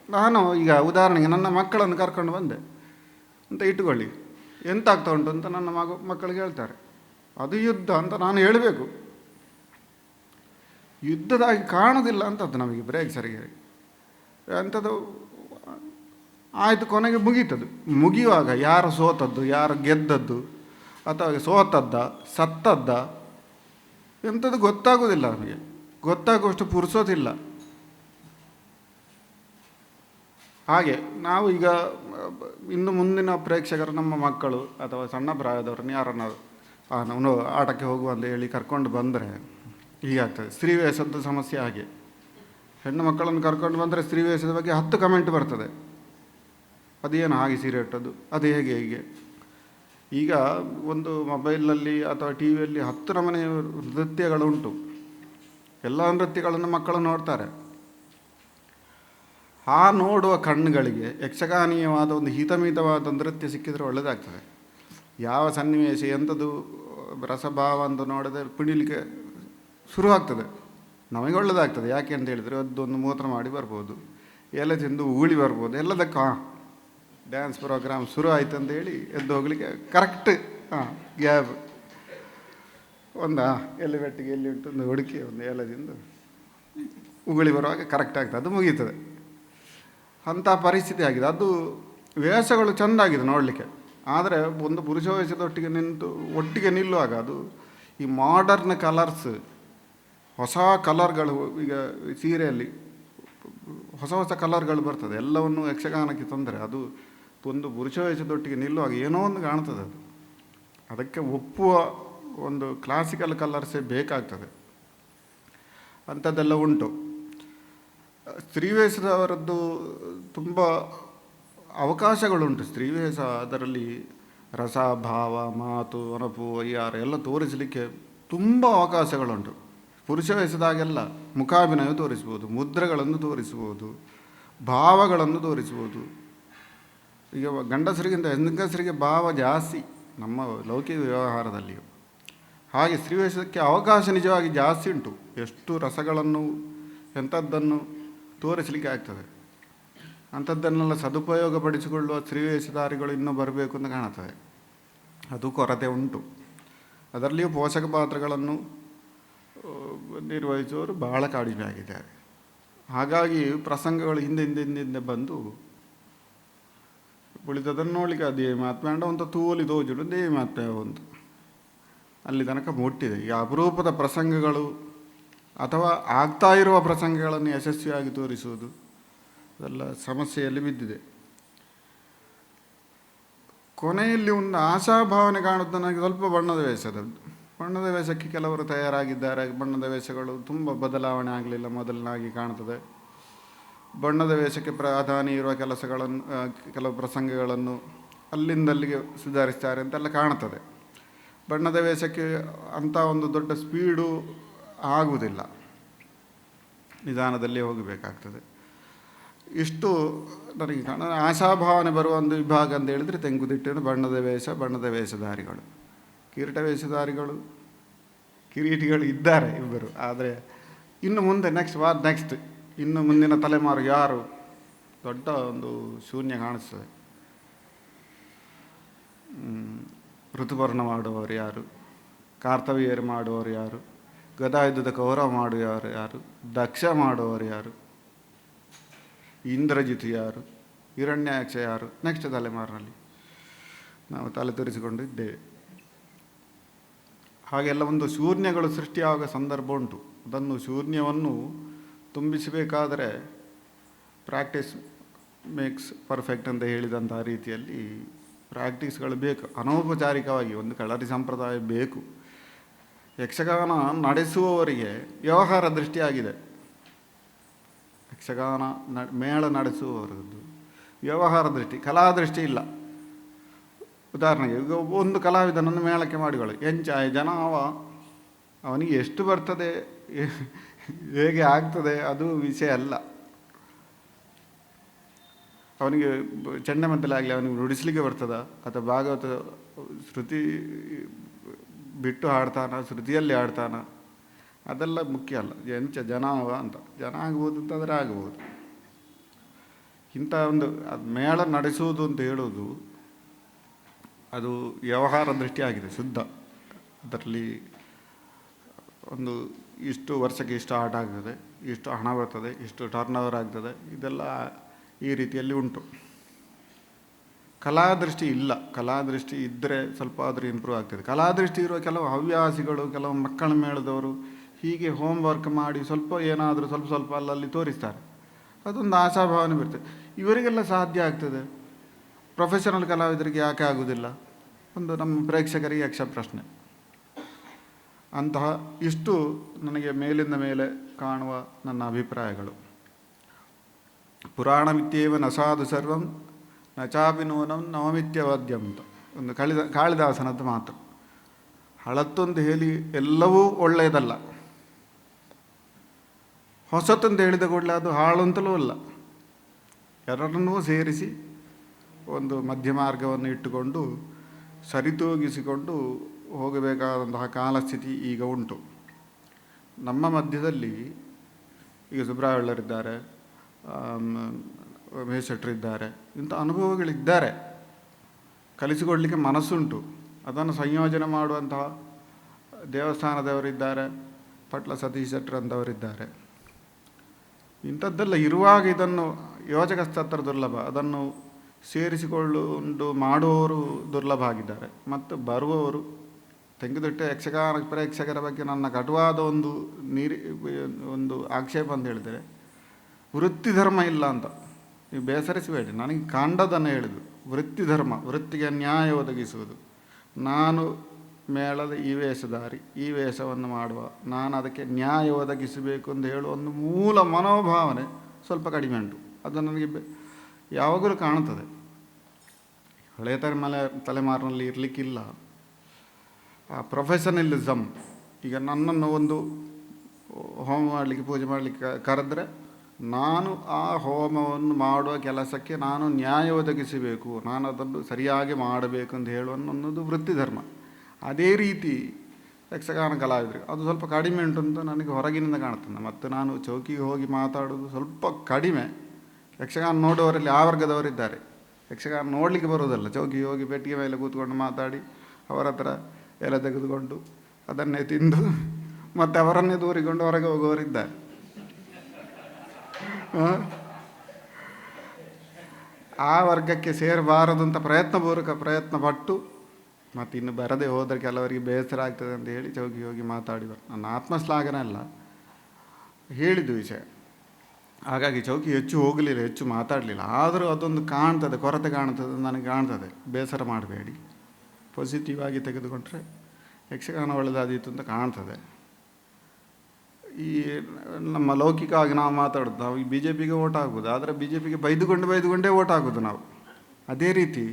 ನಾನು ಈಗ ಉದಾಹರಣೆಗೆ ನನ್ನ ಮಕ್ಕಳನ್ನು ಕರ್ಕೊಂಡು ಬಂದೆ ಅಂತ ಇಟ್ಟುಕೊಳ್ಳಿ, ಎಂತ ಆಗ್ತಾ ಉಂಟು ಅಂತ ನನ್ನ ಮಕ್ಕಳಿಗೆ ಹೇಳ್ತಾರೆ. ಅದು ಯುದ್ಧ ಅಂತ ನಾನು ಹೇಳಬೇಕು. ಯುದ್ಧದಾಗಿ ಕಾಣೋದಿಲ್ಲ ಅಂತದ್ದು ನಮಗೆ ಬ್ರೇಕ್ಸರಿಗೆ. ಅಂಥದ್ದು ಆಯಿತು, ಕೊನೆಗೆ ಮುಗೀತದು. ಮುಗಿಯುವಾಗ ಯಾರು ಸೋತದ್ದು, ಯಾರು ಗೆದ್ದದ್ದು, ಅಥವಾ ಸೋತದ್ದ ಸತ್ತದ್ದ ಎಂಥದ್ದು ಗೊತ್ತಾಗೋದಿಲ್ಲ ನಮಗೆ. ಗೊತ್ತಾಗುವಷ್ಟು ಪುರ್ಸೋದಿಲ್ಲ. ಹಾಗೆ ನಾವು ಈಗ ಇನ್ನು ಮುಂದಿನ ಪ್ರೇಕ್ಷಕರು ನಮ್ಮ ಮಕ್ಕಳು ಅಥವಾ ಸಣ್ಣ ಪ್ರಾಯದವ್ರನ್ನ ಯಾರನ್ನು ನಾವು ಆಟಕ್ಕೆ ಹೋಗುವ ಅಂತ ಹೇಳಿ ಕರ್ಕೊಂಡು ಬಂದರೆ ಹೀಗಾಗ್ತದೆ. ಸ್ತ್ರೀವೇಷದ ಸಮಸ್ಯೆ ಹಾಗೆ. ಹೆಣ್ಣು ಮಕ್ಕಳನ್ನು ಕರ್ಕೊಂಡು ಬಂದರೆ ಸ್ತ್ರೀವೇಷದ ಬಗ್ಗೆ 10 ಕಮೆಂಟ್ ಬರ್ತದೆ. ಅದೇನು ಹಾಗೆ ಸೀರೆ ಇಟ್ಟದ್ದು, ಅದು ಹೀಗೆ. ಈಗ ಒಂದು ಮೊಬೈಲಲ್ಲಿ ಅಥವಾ ಟಿ ವಿಯಲ್ಲಿ 10 ನಮೂನೆ ನೃತ್ಯಗಳುಂಟು. ಎಲ್ಲ ನೃತ್ಯಗಳನ್ನು ಮಕ್ಕಳು ನೋಡ್ತಾರೆ. ಆ ನೋಡುವ ಕಣ್ಣುಗಳಿಗೆ ಯಕ್ಷಗಾನೀಯವಾದ ಒಂದು ಹಿತಮಿತವಾದ ನೃತ್ಯ ಸಿಕ್ಕಿದರೆ ಒಳ್ಳೆಯದಾಗ್ತದೆ. ಯಾವ ಸನ್ನಿವೇಶ ಎಂಥದ್ದು ರಸಭಾವ ಅಂತ ನೋಡದೆ ಕುಣಿಲಿಕ್ಕೆ ಶುರುವಾಗ್ತದೆ. ನಮಗೆ ಒಳ್ಳೆಯದಾಗ್ತದೆ. ಯಾಕೆ ಅಂತ ಹೇಳಿದರೆ ಅದೊಂದು ಮೂತ್ರ ಮಾಡಿ ಬರ್ಬೋದು, ಎಲೆ ತಿಂದು ಉಗುಳಿ ಬರ್ಬೋದು, ಎಲ್ಲದಕ್ಕೂ ಡ್ಯಾನ್ಸ್ ಪ್ರೋಗ್ರಾಮ್ ಶುರು ಆಯ್ತು ಅಂತೇಳಿ ಎದ್ದು ಹೋಗ್ಲಿಕ್ಕೆ ಕರೆಕ್ಟ್ ಗ್ಯಾಪ್ ಒಂದು ಎಲ್ಲಿ ಬೆಟ್ಟಿಗೆ ಎಲ್ಲಿ ಉಂಟು ಒಂದು ಹುಡುಕಿ ಒಂದು ಎಲೆದಿಂದ ಉಗುಳಿ ಬರುವಾಗ ಕರೆಕ್ಟ್ ಆಗ್ತದೆ, ಅದು ಮುಗೀತದೆ. ಅಂಥ ಪರಿಸ್ಥಿತಿ ಆಗಿದೆ. ಅದು ವೇಷಗಳು ಚೆಂದಾಗಿದೆ ನೋಡಲಿಕ್ಕೆ. ಆದರೆ ಒಂದು ಪುರುಷ ವೇಷದೊಟ್ಟಿಗೆ ಒಟ್ಟಿಗೆ ನಿಲ್ಲುವಾಗ ಅದು ಈ ಮಾಡರ್ನ್ ಕಲರ್ಸ್, ಹೊಸ ಕಲರ್ಗಳು, ಈಗ ಸೀರೆಯಲ್ಲಿ ಹೊಸ ಕಲರ್ಗಳು ಬರ್ತದೆ, ಎಲ್ಲವನ್ನು ಯಕ್ಷಗಾನಕ್ಕೆ ತಂದರೆ ಅದು ಒಂದು ಪುರುಷ ವೇಷದೊಟ್ಟಿಗೆ ನಿಲ್ಲುವಾಗ ಏನೋ ಒಂದು ಕಾಣ್ತದೆ. ಅದು ಅದಕ್ಕೆ ಒಪ್ಪುವ ಒಂದು ಕ್ಲಾಸಿಕಲ್ ಕಲರ್ಸೇ ಬೇಕಾಗ್ತದೆ. ಅಂಥದ್ದೆಲ್ಲ ಉಂಟು. ಸ್ತ್ರೀವೇಷದವರದ್ದು ತುಂಬ ಅವಕಾಶಗಳುಂಟು. ಸ್ತ್ರೀವೇಷ ಅದರಲ್ಲಿ ರಸ, ಭಾವ, ಮಾತು, ಅನಪು, ವಯ್ಯಾರ ಎಲ್ಲ ತೋರಿಸಲಿಕ್ಕೆ ತುಂಬ ಅವಕಾಶಗಳುಂಟು. ಪುರುಷ ವೇಷದಾಗೆಲ್ಲ ಮುಖಾಭಿನಯ ತೋರಿಸ್ಬೋದು, ಮುದ್ರೆಗಳನ್ನು ತೋರಿಸ್ಬೋದು, ಭಾವಗಳನ್ನು ತೋರಿಸ್ಬೋದು. ಈಗ ಗಂಡಸರಿಗಿಂತ ಹೆಂಗಸರಿಗೆ ಭಾವ ಜಾಸ್ತಿ ನಮ್ಮ ಲೌಕಿಕ ವ್ಯವಹಾರದಲ್ಲಿಯೂ. ಹಾಗೆ ಸ್ತ್ರೀವೇಷಕ್ಕೆ ಅವಕಾಶ ನಿಜವಾಗಿ ಜಾಸ್ತಿ ಉಂಟು. ಎಷ್ಟು ರಸಗಳನ್ನು ಎಂಥದ್ದನ್ನು ತೋರಿಸಲಿಕ್ಕೆ ಆಗ್ತದೆ. ಅಂಥದ್ದನ್ನೆಲ್ಲ ಸದುಪಯೋಗಪಡಿಸಿಕೊಳ್ಳುವ ಸ್ತ್ರೀವೇಷಧಾರಿಗಳು ಇನ್ನೂ ಬರಬೇಕು ಅಂತ ಕಾಣುತ್ತದೆ. ಅದು ಕೊರತೆ ಉಂಟು. ಅದರಲ್ಲಿಯೂ ಪೋಷಕ ಪಾತ್ರಗಳನ್ನು ನಿರ್ವಹಿಸುವವರು ಬಹಳ ಕಡಿಮೆ ಆಗಿದ್ದಾರೆ. ಹಾಗಾಗಿ ಪ್ರಸಂಗಗಳು ಹಿಂದೆ ಬಂದು ಉಳಿದದನ್ನು ನೋಡಲಿಕ್ಕೆ ದೇವಿ ಮಾತ್ಮೆ ಅಂಡ ಒಂದು ತೂಲಿ ತೋಜುಡು ದೇವಿ ಮಾತ್ಮೆ ಒಂದು ಅಲ್ಲಿ ತನಕ ಮುಟ್ಟಿದೆ. ಈ ಅಪರೂಪದ ಪ್ರಸಂಗಗಳು ಅಥವಾ ಆಗ್ತಾ ಇರುವ ಪ್ರಸಂಗಗಳನ್ನು ಯಶಸ್ವಿಯಾಗಿ ತೋರಿಸುವುದು ಅದೆಲ್ಲ ಸಮಸ್ಯೆಯಲ್ಲಿ ಬಿದ್ದಿದೆ. ಕೊನೆಯಲ್ಲಿ ಒಂದು ಆಶಾಭಾವನೆ ಕಾಣುವುದು ನನಗೆ ಸ್ವಲ್ಪ ಬಣ್ಣದ ವೇಷಕ್ಕೆ ಕೆಲವರು ತಯಾರಾಗಿದ್ದಾರೆ. ಬಣ್ಣದ ವೇಷಗಳು ತುಂಬ ಬದಲಾವಣೆ ಆಗಲಿಲ್ಲ, ಮೊದಲನಾಗಿ ಕಾಣುತ್ತದೆ. ಬಣ್ಣದ ವೇಷಕ್ಕೆ ಪ್ರಾಧಾನ್ಯ ಇರುವ ಕೆಲವು ಪ್ರಸಂಗಗಳನ್ನು ಅಲ್ಲಿಂದಲ್ಲಿಗೆ ಸುಧಾರಿಸ್ತಾರೆ ಅಂತೆಲ್ಲ ಕಾಣುತ್ತದೆ. ಬಣ್ಣದ ವೇಷಕ್ಕೆ ಅಂಥ ಒಂದು ದೊಡ್ಡ ಸ್ಪೀಡು ಆಗುವುದಿಲ್ಲ, ನಿಧಾನದಲ್ಲಿ ಹೋಗಬೇಕಾಗ್ತದೆ. ಇಷ್ಟು ನನಗೆ ಆಶಾಭಾವನೆ ಬರುವ ಒಂದು ವಿಭಾಗ ಅಂತ ಹೇಳಿದರೆ ತೆಂಕುತಿಟ್ಟಿನ ಬಣ್ಣದ ವೇಷಧಾರಿಗಳು. ಕಿರೀಟ ವೇಷಧಾರಿಗಳು, ಕಿರೀಟಿಗಳು ಇದ್ದಾರೆ ಇಬ್ಬರು. ಆದರೆ ಇನ್ನು ಮುಂದೆ ನೆಕ್ಸ್ಟ್ ಇನ್ನು ಮುಂದಿನ ತಲೆಮಾರು ಯಾರು ದೊಡ್ಡ ಒಂದು ಶೂನ್ಯ ಕಾಣಿಸ್ತದೆ. ಋತುಪರ್ಣ ಮಾಡುವವರು ಯಾರು, ಕಾರ್ತವೀಯರು ಮಾಡುವವರು ಯಾರು, ಗದಾಯುದ್ಧದ ಕೌರವ ಮಾಡುವವರು ಯಾರು, ದಕ್ಷ ಮಾಡುವವರು ಯಾರು, ಇಂದ್ರಜಿತು ಯಾರು, ಹಿರಣ್ಯಾಕ್ಷ ಯಾರು, ನೆಕ್ಸ್ಟ್ ತಲೆಮಾರಿನಲ್ಲಿ ನಾವು ತಲೆ ತೋರಿಸಿಕೊಂಡು ಇದ್ದೇವೆ. ಹಾಗೆಲ್ಲ ಒಂದು ಶೂನ್ಯಗಳು ಸೃಷ್ಟಿಯಾಗುವ ಸಂದರ್ಭ ಉಂಟು. ಅದನ್ನು ಶೂನ್ಯವನ್ನು ತುಂಬಿಸಬೇಕಾದರೆ ಪ್ರಾಕ್ಟೀಸ್ ಮೇಕ್ಸ್ ಪರ್ಫೆಕ್ಟ್ ಅಂತ ಹೇಳಿದಂಥ ರೀತಿಯಲ್ಲಿ ಪ್ರಾಕ್ಟೀಸ್ಗಳು ಬೇಕು. ಅನೌಪಚಾರಿಕವಾಗಿ ಒಂದು ಕಳರಿ ಸಂಪ್ರದಾಯ ಬೇಕು. ಯಕ್ಷಗಾನ ನಡೆಸುವವರಿಗೆ ವ್ಯವಹಾರ ದೃಷ್ಟಿಯಾಗಿದೆ. ಯಕ್ಷಗಾನ ಮೇಳ ನಡೆಸುವವರದ್ದು ವ್ಯವಹಾರ ದೃಷ್ಟಿ, ಕಲಾದೃಷ್ಟಿ ಇಲ್ಲ. ಉದಾಹರಣೆಗೆ ಈಗ ಒಂದು ಕಲಾವಿದನನ್ನು ಮೇಳಕ್ಕೆ ಮಾಡಿಕೊಳ್ಳಿ, ಎಂಚಾಯ ಜನ ಅವನಿಗೆ ಎಷ್ಟು ಬರ್ತದೆ ಹೇಗೆ ಆಗ್ತದೆ ಅದು ವಿಷಯ ಅಲ್ಲ. ಅವನಿಗೆ ಚಂಡಮದ್ದಲಾಗಲಿ ಅವನಿಗೆ ನುಡಿಸ್ಲಿಕ್ಕೆ ಬರ್ತದ ಅಥವಾ ಭಾಗವತ ಶ್ರುತಿ ಬಿಟ್ಟು ಹಾಡ್ತಾನ, ಶ್ರುತಿಯಲ್ಲಿ ಹಾಡ್ತಾನ, ಅದೆಲ್ಲ ಮುಖ್ಯ ಅಲ್ಲ. ಜನ ಅಂತ ಜನ ಆಗ್ಬೋದು ಅಂತಂದರೆ ಆಗ್ಬೋದು. ಇಂಥ ಒಂದು ಮೇಳ ನಡೆಸುವುದು ಅಂತ ಹೇಳೋದು ಅದು ವ್ಯವಹಾರ ದೃಷ್ಟಿಯಾಗಿದೆ, ಶುದ್ಧ. ಅದರಲ್ಲಿ ಒಂದು ಇಷ್ಟು ವರ್ಷಕ್ಕೆ ಇಷ್ಟು ಆಟ ಆಗ್ತದೆ, ಇಷ್ಟು ಹಣ ಬರ್ತದೆ, ಇಷ್ಟು ಟರ್ನ್ ಓವರ್ ಆಗ್ತದೆ, ಇದೆಲ್ಲ ಈ ರೀತಿಯಲ್ಲಿ ಉಂಟು. ಕಲಾದೃಷ್ಟಿ ಇಲ್ಲ. ಕಲಾದೃಷ್ಟಿ ಇದ್ದರೆ ಸ್ವಲ್ಪ ಆದರೂ ಇಂಪ್ರೂವ್ ಆಗ್ತದೆ. ಕಲಾದೃಷ್ಟಿ ಇರುವ ಕೆಲವು ಹವ್ಯಾಸಿಗಳು, ಕೆಲವು ಮಕ್ಕಳ ಮೇಳದವರು ಹೀಗೆ ಹೋಮ್ ವರ್ಕ್ ಮಾಡಿ ಸ್ವಲ್ಪ ಏನಾದರೂ ಸ್ವಲ್ಪ ಸ್ವಲ್ಪ ಅಲ್ಲಲ್ಲಿ ತೋರಿಸ್ತಾರೆ. ಅದೊಂದು ಆಶಾಭಾವನೆ ಬರ್ತದೆ. ಇವರಿಗೆಲ್ಲ ಸಾಧ್ಯ ಆಗ್ತದೆ, ಪ್ರೊಫೆಷನಲ್ ಕಲಾವಿದರಿಗೆ ಯಾಕೆ ಆಗುವುದಿಲ್ಲ? ಒಂದು ನಮ್ಮ ಪ್ರೇಕ್ಷಕರಿಗೆ ಯಕ್ಷ ಪ್ರಶ್ನೆ. ಅಂತಹ ಇಷ್ಟು ನನಗೆ ಮೇಲಿಂದ ಮೇಲೆ ಕಾಣುವ ನನ್ನ ಅಭಿಪ್ರಾಯಗಳು. ಪುರಾಣಮಿತ್ಯೇವ ನ ಸಾಧು ಸರ್ವಂ ನ ಚಾಪಿ ನೂನಂ ನವಮಿತ್ಯವಾದ್ಯಂ ಅಂತ ಒಂದು ಕಾಳಿದಾಸನದ್ದು ಮಾತು. ಹಳತ್ತೊಂದು ಹೇಳಿ ಎಲ್ಲವೂ ಒಳ್ಳೆಯದಲ್ಲ, ಹೊಸತೊಂದು ಹೇಳಿದ ಕೂಡಲೇ ಅದು ಹಾಳು ಅಂತಲೂ ಅಲ್ಲ. ಎರಡನ್ನೂ ಸೇರಿಸಿ ಒಂದು ಮಧ್ಯ ಮಾರ್ಗವನ್ನು ಇಟ್ಟುಕೊಂಡು ಸರಿತೂಗಿಸಿಕೊಂಡು ಹೋಗಬೇಕಾದಂತಹ ಕಾಲಸ್ಥಿತಿ ಈಗ ಉಂಟು. ನಮ್ಮ ಮಧ್ಯದಲ್ಲಿ ಈಗ ಸುಬ್ರಾಯಳ್ಳರಿದ್ದಾರೆ, ಮಹೇಶ್ ಶೆಟ್ಟರಿದ್ದಾರೆ, ಇಂಥ ಅನುಭವಗಳಿದ್ದಾರೆ. ಕಲಿಸಿಕೊಡಲಿಕ್ಕೆ ಮನಸ್ಸುಂಟು. ಅದನ್ನು ಸಂಯೋಜನೆ ಮಾಡುವಂತಹ ದೇವಸ್ಥಾನದವರಿದ್ದಾರೆ, ಪಟ್ಲ ಸತೀಶ್ ಶೆಟ್ಟರಂಥವರಿದ್ದಾರೆ. ಇಂಥದ್ದೆಲ್ಲ ಇರುವಾಗ ಇದನ್ನು ಯೋಜಕಸ್ತತ್ರ ದುರ್ಲಭ, ಅದನ್ನು ಸೇರಿಸಿಕೊಂಡು ಮಾಡುವವರು ದುರ್ಲಭ ಆಗಿದ್ದಾರೆ. ಮತ್ತು ಬರುವವರು ತೆಂಗುದಿಟ್ಟ ಯಕ್ಷಗಾನ ಪ್ರೇಕ್ಷಕರ ಬಗ್ಗೆ ನನ್ನ ಕಟುವಾದ ಒಂದು ಆಕ್ಷೇಪ ಅಂತ ಹೇಳಿದರೆ, ವೃತ್ತಿ ಧರ್ಮ ಇಲ್ಲ ಅಂತ. ನೀವು ಬೇಸರಿಸಬೇಡಿ, ನನಗೆ ಕಾಂಡದನ್ನು ಹೇಳಿದ್ದು ವೃತ್ತಿ ಧರ್ಮ, ವೃತ್ತಿಗೆ ನ್ಯಾಯ ಒದಗಿಸುವುದು. ನಾನು ಮೇಳದ ಈ ವೇಷಧಾರಿ, ಈ ವೇಷವನ್ನು ಮಾಡುವ, ನಾನು ಅದಕ್ಕೆ ನ್ಯಾಯ ಒದಗಿಸಬೇಕು ಅಂತ ಹೇಳುವ ಒಂದು ಮೂಲ ಮನೋಭಾವನೆ ಸ್ವಲ್ಪ ಕಡಿಮೆ ಉಂಟು. ಅದು ನನಗೆ ಯಾವಾಗಲೂ ಕಾಣುತ್ತದೆ. ಹಳೆಯ ತಲೆಮಾರಿನಲ್ಲಿ ಇರಲಿಕ್ಕಿಲ್ಲ ಆ ಪ್ರೊಫೆಷನಲಿಸಮ್. ಈಗ ನನ್ನನ್ನು ಒಂದು ಹೋಮ ಮಾಡಲಿಕ್ಕೆ, ಪೂಜೆ ಮಾಡಲಿಕ್ಕೆ ಕರೆದ್ರೆ ನಾನು ಆ ಹೋಮವನ್ನು ಮಾಡುವ ಕೆಲಸಕ್ಕೆ ನಾನು ನ್ಯಾಯ ಒದಗಿಸಬೇಕು, ನಾನು ಅದನ್ನು ಸರಿಯಾಗಿ ಮಾಡಬೇಕು ಅಂತ ಹೇಳುವ ಅನ್ನೋದು ವೃತ್ತಿ ಧರ್ಮ. ಅದೇ ರೀತಿ ಯಕ್ಷಗಾನ ಕಲಾವಿದರು ಅದು ಸ್ವಲ್ಪ ಕಡಿಮೆ ಉಂಟು ಅಂತ ನನಗೆ ಹೊರಗಿನಿಂದ ಕಾಣ್ತದೆ. ಮತ್ತು ನಾನು ಚೌಕಿಗೆ ಹೋಗಿ ಮಾತಾಡೋದು ಸ್ವಲ್ಪ ಕಡಿಮೆ. ಯಕ್ಷಗಾನ ನೋಡುವವರಲ್ಲಿ ಆ ವರ್ಗದವರಿದ್ದಾರೆ. ಯಕ್ಷಗಾನ ನೋಡಲಿಕ್ಕೆ ಬರೋದಲ್ಲ, ಚೌಕಿಗೆ ಹೋಗಿ ಪೆಟ್ಟಿಗೆ ಮೇಲೆ ಕೂತ್ಕೊಂಡು ಮಾತಾಡಿ ಅವರ ಹತ್ರ ಎಲೆ ತೆಗೆದುಕೊಂಡು ಅದನ್ನೇ ತಿಂದು ಮತ್ತು ಅವರನ್ನೇ ದೂರಿಕೊಂಡು ಹೊರಗೆ ಹೋಗುವವರಿದ್ದಾರೆ. ಆ ವರ್ಗಕ್ಕೆ ಸೇರಬಾರದು ಅಂತ ಪ್ರಯತ್ನಪೂರ್ವಕ ಪ್ರಯತ್ನ ಪಟ್ಟು ಮತ್ತು ಇನ್ನು ಬರದೆ ಹೋದರೆ ಕೆಲವರಿಗೆ ಬೇಸರ ಆಗ್ತದೆ ಅಂತ ಹೇಳಿ ಚೌಕಿಗೆ ಹೋಗಿ ಮಾತಾಡಿ ನನ್ನ ಆತ್ಮಶ್ಲಾಘನ ಅಲ್ಲ, ಹೇಳಿದ್ದು ವಿಷಯ. ಹಾಗಾಗಿ ಚೌಕಿ ಹೆಚ್ಚು ಹೋಗಲಿಲ್ಲ, ಹೆಚ್ಚು ಮಾತಾಡಲಿಲ್ಲ. ಆದರೂ ಅದೊಂದು ಕಾಣ್ತದೆ, ಕೊರತೆ ಕಾಣ್ತದೆ, ನನಗೆ ಕಾಣ್ತದೆ. ಬೇಸರ ಮಾಡಬೇಡಿ, ಪಾಸಿಟಿವ್ ಆಗಿ ತೆಗೆದುಕೊಂಡ್ರೆ ಯಕ್ಷಗಾನ ಒಳ್ಳೆದಾದೀತು ಅಂತ ಕಾಣ್ತದೆ. ಈ ನಮ್ಮ ಲೌಕಿಕವಾಗಿ ನಾವು ಮಾತಾಡೋದು, ನಾವು ಈ ಬಿ ಜೆ ಪಿಗೆ ಓಟ್ ಹಾಕೋದು, ಆದರೆ ಬಿ ಜೆ ಪಿಗೆ ಬೈದುಕೊಂಡೇ ಓಟ್ ಹಾಕೋದು ನಾವು. ಅದೇ ರೀತಿ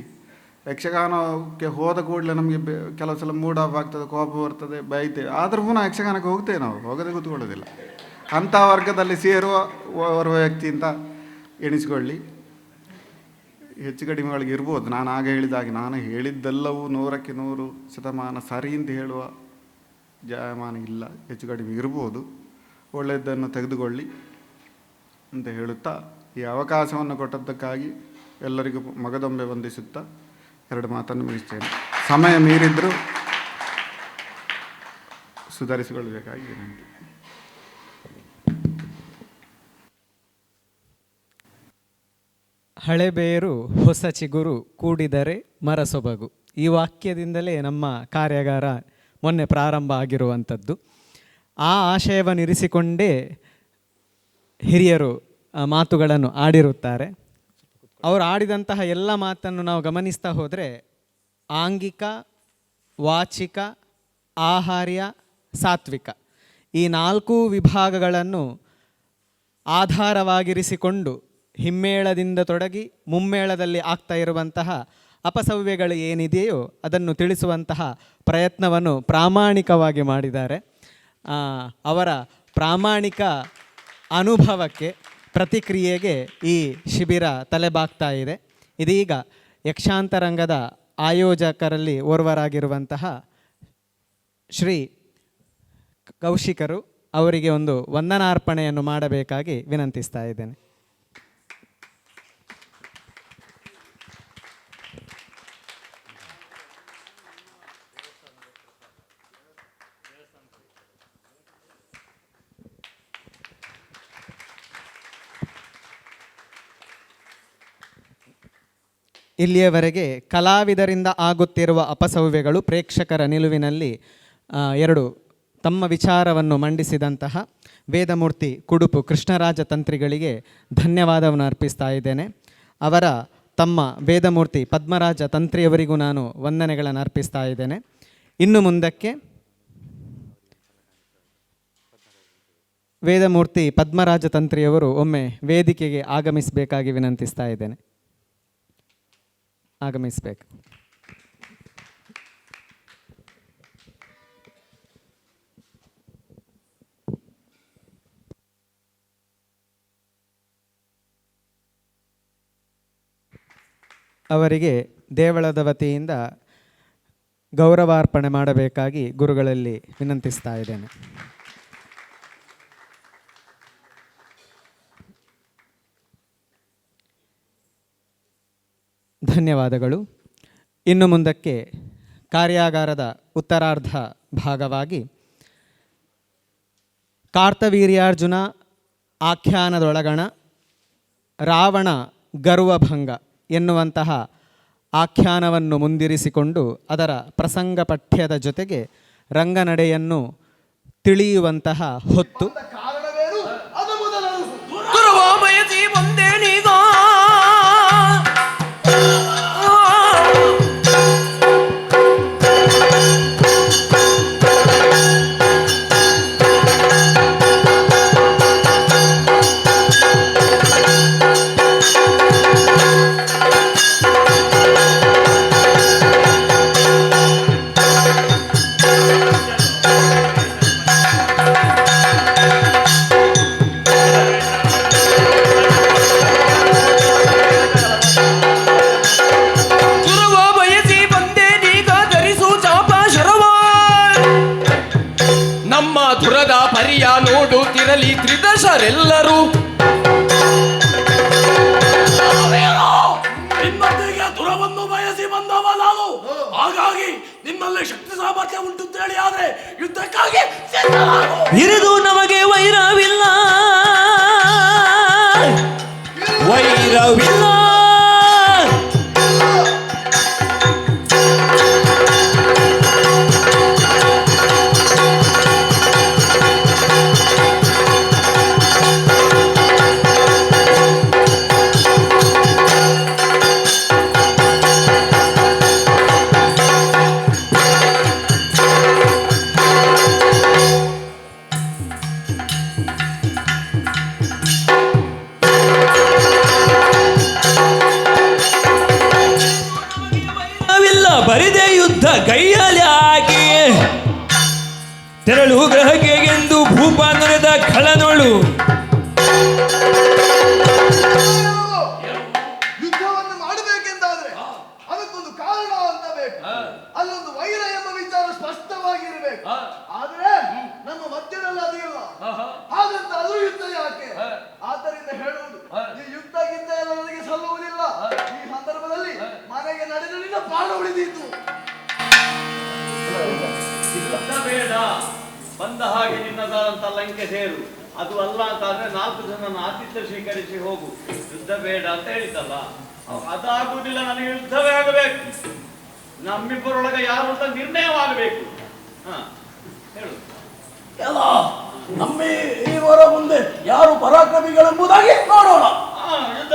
ಯಕ್ಷಗಾನಕ್ಕೆ ಹೋದ ಕೂಡಲೇ ನಮಗೆ ಕೆಲವು ಸಲ ಮೂಡ್ ಆಫ್ ಆಗ್ತದೆ, ಕೋಪ ಬರ್ತದೆ, ಬೈತೇವೆ. ಆದರೂ ಪುನಃ ಯಕ್ಷಗಾನಕ್ಕೆ ಹೋಗ್ತೇವೆ, ನಾವು ಹೋಗದೆ ಕೂತ್ಕೊಳ್ಳೋದಿಲ್ಲ. ಅಂಥ ವರ್ಗದಲ್ಲಿ ಸೇರುವ ಓರ್ವ ವ್ಯಕ್ತಿ ಅಂತ ಎಣಿಸ್ಕೊಳ್ಳಿ. ಹೆಚ್ಚು ಕಡಿಮೆಗಳಿಗೆ ಇರ್ಬೋದು. ನಾನು ಆಗ ಹೇಳಿದಾಗೆ ನಾನು ಹೇಳಿದ್ದೆಲ್ಲವೂ 100ಕ್ಕೆ 100% ಸರಿ ಅಂತ ಹೇಳುವ ಜಾಯಮಾನ ಇಲ್ಲ. ಹೆಚ್ಚು ಕಡಿಮೆ ಇರ್ಬೋದು. ಒಳ್ಳೆಯದನ್ನು ತೆಗೆದುಕೊಳ್ಳಿ ಅಂತ ಹೇಳುತ್ತಾ ಈ ಅವಕಾಶವನ್ನು ಕೊಟ್ಟದ್ದಕ್ಕಾಗಿ ಎಲ್ಲರಿಗೂ ಮಗದೊಂಬೆ ವಂದಿಸುತ್ತಾ 2 ಮಾತನ್ನು ಮುಗಿಸ್ತೇನೆ. ಸಮಯ ಮೀರಿದ್ದರೂ ಸುಧಾರಿಸಿಕೊಳ್ಳಬೇಕಾಗಿ ವಿನಂತಿ. ಹಳೆಬೇರು ಹೊಸ ಚಿಗುರು ಕೂಡಿದರೆ ಮರ ಸೊಬಗು. ಈ ವಾಕ್ಯದಿಂದಲೇ ನಮ್ಮ ಕಾರ್ಯಾಗಾರ ಮೊನ್ನೆ ಪ್ರಾರಂಭ ಆಗಿರುವಂಥದ್ದು. ಆ ಆಶಯವನ್ನು ಇರಿಸಿಕೊಂಡೇ ಹಿರಿಯರು ಮಾತುಗಳನ್ನು ಆಡಿರುತ್ತಾರೆ. ಅವರು ಆಡಿದಂತಹ ಎಲ್ಲ ಮಾತನ್ನು ನಾವು ಗಮನಿಸ್ತಾ ಹೋದರೆ ಆಂಗಿಕ, ವಾಚಿಕ, ಆಹಾರ್ಯ, ಸಾತ್ವಿಕ ಈ 4 ವಿಭಾಗಗಳನ್ನು ಆಧಾರವಾಗಿರಿಸಿಕೊಂಡು ಹಿಮ್ಮೇಳದಿಂದ ತೊಡಗಿ ಮುಮ್ಮೇಳದಲ್ಲಿ ಆಗ್ತಾ ಇರುವಂತಹ ಅಪಸವ್ಯಗಳು ಏನಿದೆಯೋ ಅದನ್ನು ತಿಳಿಸುವಂತಹ ಪ್ರಯತ್ನವನ್ನು ಪ್ರಾಮಾಣಿಕವಾಗಿ ಮಾಡಿದ್ದಾರೆ. ಅವರ ಪ್ರಾಮಾಣಿಕ ಅನುಭವಕ್ಕೆ ಪ್ರತಿಕ್ರಿಯೆಗೆ ಈ ಶಿಬಿರ ತಲೆಬಾಗ್ತಾ ಇದೆ. ಇದೀಗ ಯಕ್ಷಾಂತರಂಗದ ಆಯೋಜಕರಲ್ಲಿ ಓರ್ವರಾಗಿರುವಂತಹ ಶ್ರೀ ಕೌಶಿಕರು ಅವರಿಗೆ ಒಂದು ವಂದನಾರ್ಪಣೆಯನ್ನು ಮಾಡಬೇಕಾಗಿ ವಿನಂತಿಸ್ತಾ ಇದ್ದೇನೆ. ಇಲ್ಲಿಯವರೆಗೆ ಕಲಾವಿದರಿಂದ ಆಗುತ್ತಿರುವ ಅಪಸವ್ಯಗಳು ಪ್ರೇಕ್ಷಕರ ನಿಲುವಿನಲ್ಲಿ ಎರಡು ತಮ್ಮ ವಿಚಾರವನ್ನು ಮಂಡಿಸಿದಂತಹ ವೇದಮೂರ್ತಿ ಕುಡುಪು ಕೃಷ್ಣರಾಜ ತಂತ್ರಿಗಳಿಗೆ ಧನ್ಯವಾದವನ್ನು ಅರ್ಪಿಸ್ತಾ ಇದ್ದೇನೆ. ಅವರ ತಮ್ಮ ವೇದಮೂರ್ತಿ ಪದ್ಮರಾಜ ತಂತ್ರಿಯವರಿಗೂ ನಾನು ವಂದನೆಗಳನ್ನು ಅರ್ಪಿಸ್ತಾ ಇದ್ದೇನೆ. ಇನ್ನು ಮುಂದಕ್ಕೆ ವೇದಮೂರ್ತಿ ಪದ್ಮರಾಜ ತಂತ್ರಿಯವರು ಒಮ್ಮೆ ವೇದಿಕೆಗೆ ಆಗಮಿಸಬೇಕಾಗಿ ವಿನಂತಿಸ್ತಾ ಇದ್ದೇನೆ. ಆಗಮಿಸಬೇಕು. ಅವರಿಗೆ ದೇವಳದ ವತಿಯಿಂದ ಗೌರವಾರ್ಪಣೆ ಮಾಡಬೇಕಾಗಿ ಗುರುಗಳಲ್ಲಿ ವಿನಂತಿಸ್ತಾ ಇದ್ದೇನೆ. ಧನ್ಯವಾದಗಳು. ಇನ್ನು ಮುಂದಕ್ಕೆ ಕಾರ್ಯಾಗಾರದ ಉತ್ತರಾರ್ಧ ಭಾಗವಾಗಿ ಕಾರ್ತವೀರ್ಯಾರ್ಜುನ ಆಖ್ಯಾನದೊಳಗಣ ರಾವಣ ಗರ್ವಭಂಗ ಎನ್ನುವಂತಹ ಆಖ್ಯಾನವನ್ನು ಮುಂದಿರಿಸಿಕೊಂಡು ಅದರ ಪ್ರಸಂಗ ಪಠ್ಯದ ಜೊತೆಗೆ ರಂಗನಡೆಯನ್ನು ತಿಳಿಯುವಂತಹ ಹೊತ್ತು. ನೋಡುತ್ತಿರಲಿ ತ್ರಿದಶರೆಲ್ಲರೂ ನಿಮ್ಮೊಂದಿಗೆ ದುರವನ್ನು ಬಯಸಿ ಬಂದವ ನಾನು. ಹಾಗಾಗಿ ನಿಮ್ಮಲ್ಲಿ ಶಕ್ತಿ ಸಾಮರ್ಥ್ಯ ಉಂಟು ಅಂತೇಳಿ ಆದ್ರೆ ಯುದ್ಧಕ್ಕಾಗಿ ಇರಿದು ನಮಗೆ ವೈರವಿಲ್ಲ ವೈರವಿಲ್ಲ. ಬರಿದೆ ಯುದ್ಧ ಕೈಯಲ್ಲಿ ಹಾಕಿ ತೆರಳು ಗ್ರಹಕ್ಕೆ ಎಂದು ಭೂಪ ನೊರೆದ ಖಳನೊಳು ಯುದ್ಧವನ್ನು ಮಾಡಬೇಕೆಂದಾದ್ರೆ ಅದಕ್ಕೊಂದು ಕಾರಣ ಅಂತ ಬೇಕು. ಅಲ್ಲೊಂದು ವೈರ ಎಂಬ ವಿಚಾರ ಸ್ಪಷ್ಟವಾಗಿರಬೇಕು. ಆದ್ರೆ ನಮ್ಮ ಮಧ್ಯದಲ್ಲಿ ಅದು ಇಲ್ಲ. ಹಾಗಂತ ಅದು ಯುದ್ಧ ಯಾಕೆ? ಆದ್ದರಿಂದ ಹೇಳುವುದು ಈ ಯುದ್ಧ ಗಿದ್ದ ಎಲ್ಲ ನನಗೆ ಸಲ್ಲುವುದಿಲ್ಲ. ಈ ಸಂದರ್ಭದಲ್ಲಿ ಮನೆಗೆ ನಡೆದು ನಿನ್ನ ಪ್ರಾಣ ಉಳಿದಿತ್ತು. ಯುದ್ಧ ಬೇಡ, ಬಂದ ಹಾಗೆ ನಿನ್ನದಾದಂತ ಲಂಕೆ ಸೇರು. ಅದು ಅಲ್ಲ ಅಂತಾದ್ರೆ 4 ಜನನ ಆತಿಥ್ಯ ಸ್ವೀಕರಿಸಿ ಹೋಗು. ಯುದ್ಧ ಬೇಡ ಅಂತ ಹೇಳಿದ್ದಲ್ಲ, ಅದಾಗುವುದಿಲ್ಲ. ನನಗೆ ಯುದ್ಧವೇ ಆಗಬೇಕು. ನಮ್ಮಿಬ್ಬರೊಳಗೆ ಯಾರು ಅಂತ ನಿರ್ಣಯವಾಗಬೇಕು. ಹೇಳು. ಎಲ್ಲ ನಮ್ಮ ಇವರ ಮುಂದೆ ಯಾರು ಪರಾಕ್ರಮಿಗಳೆಂಬುದಾಗಿ ನೋಡೋಣ. ಯುದ್ಧ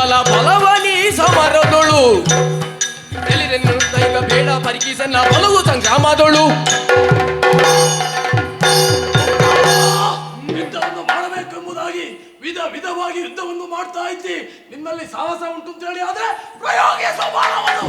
ಬಲ ಬಲವನಿ ಸಮರದೊಳು ಈಗ ಬೇಡ ಪರಿಕಿಸನ್ನ ಬಲವು ಸಂಗ್ರಾಮದೊಳು ಯುದ್ಧವನ್ನು ಮಾಡಬೇಕೆಂಬುದಾಗಿ ವಿಧವಾಗಿ ಯುದ್ಧವನ್ನು ಮಾಡ್ತಾ ಇದ್ದಿ. ನಿನ್ನಲ್ಲಿ ಸಾಹಸ ಉಂಟು ಅಂತ ಹೇಳಿ ಆದ್ರೆ ಪ್ರಯೋಗ ಸಮಾನವನ್ನು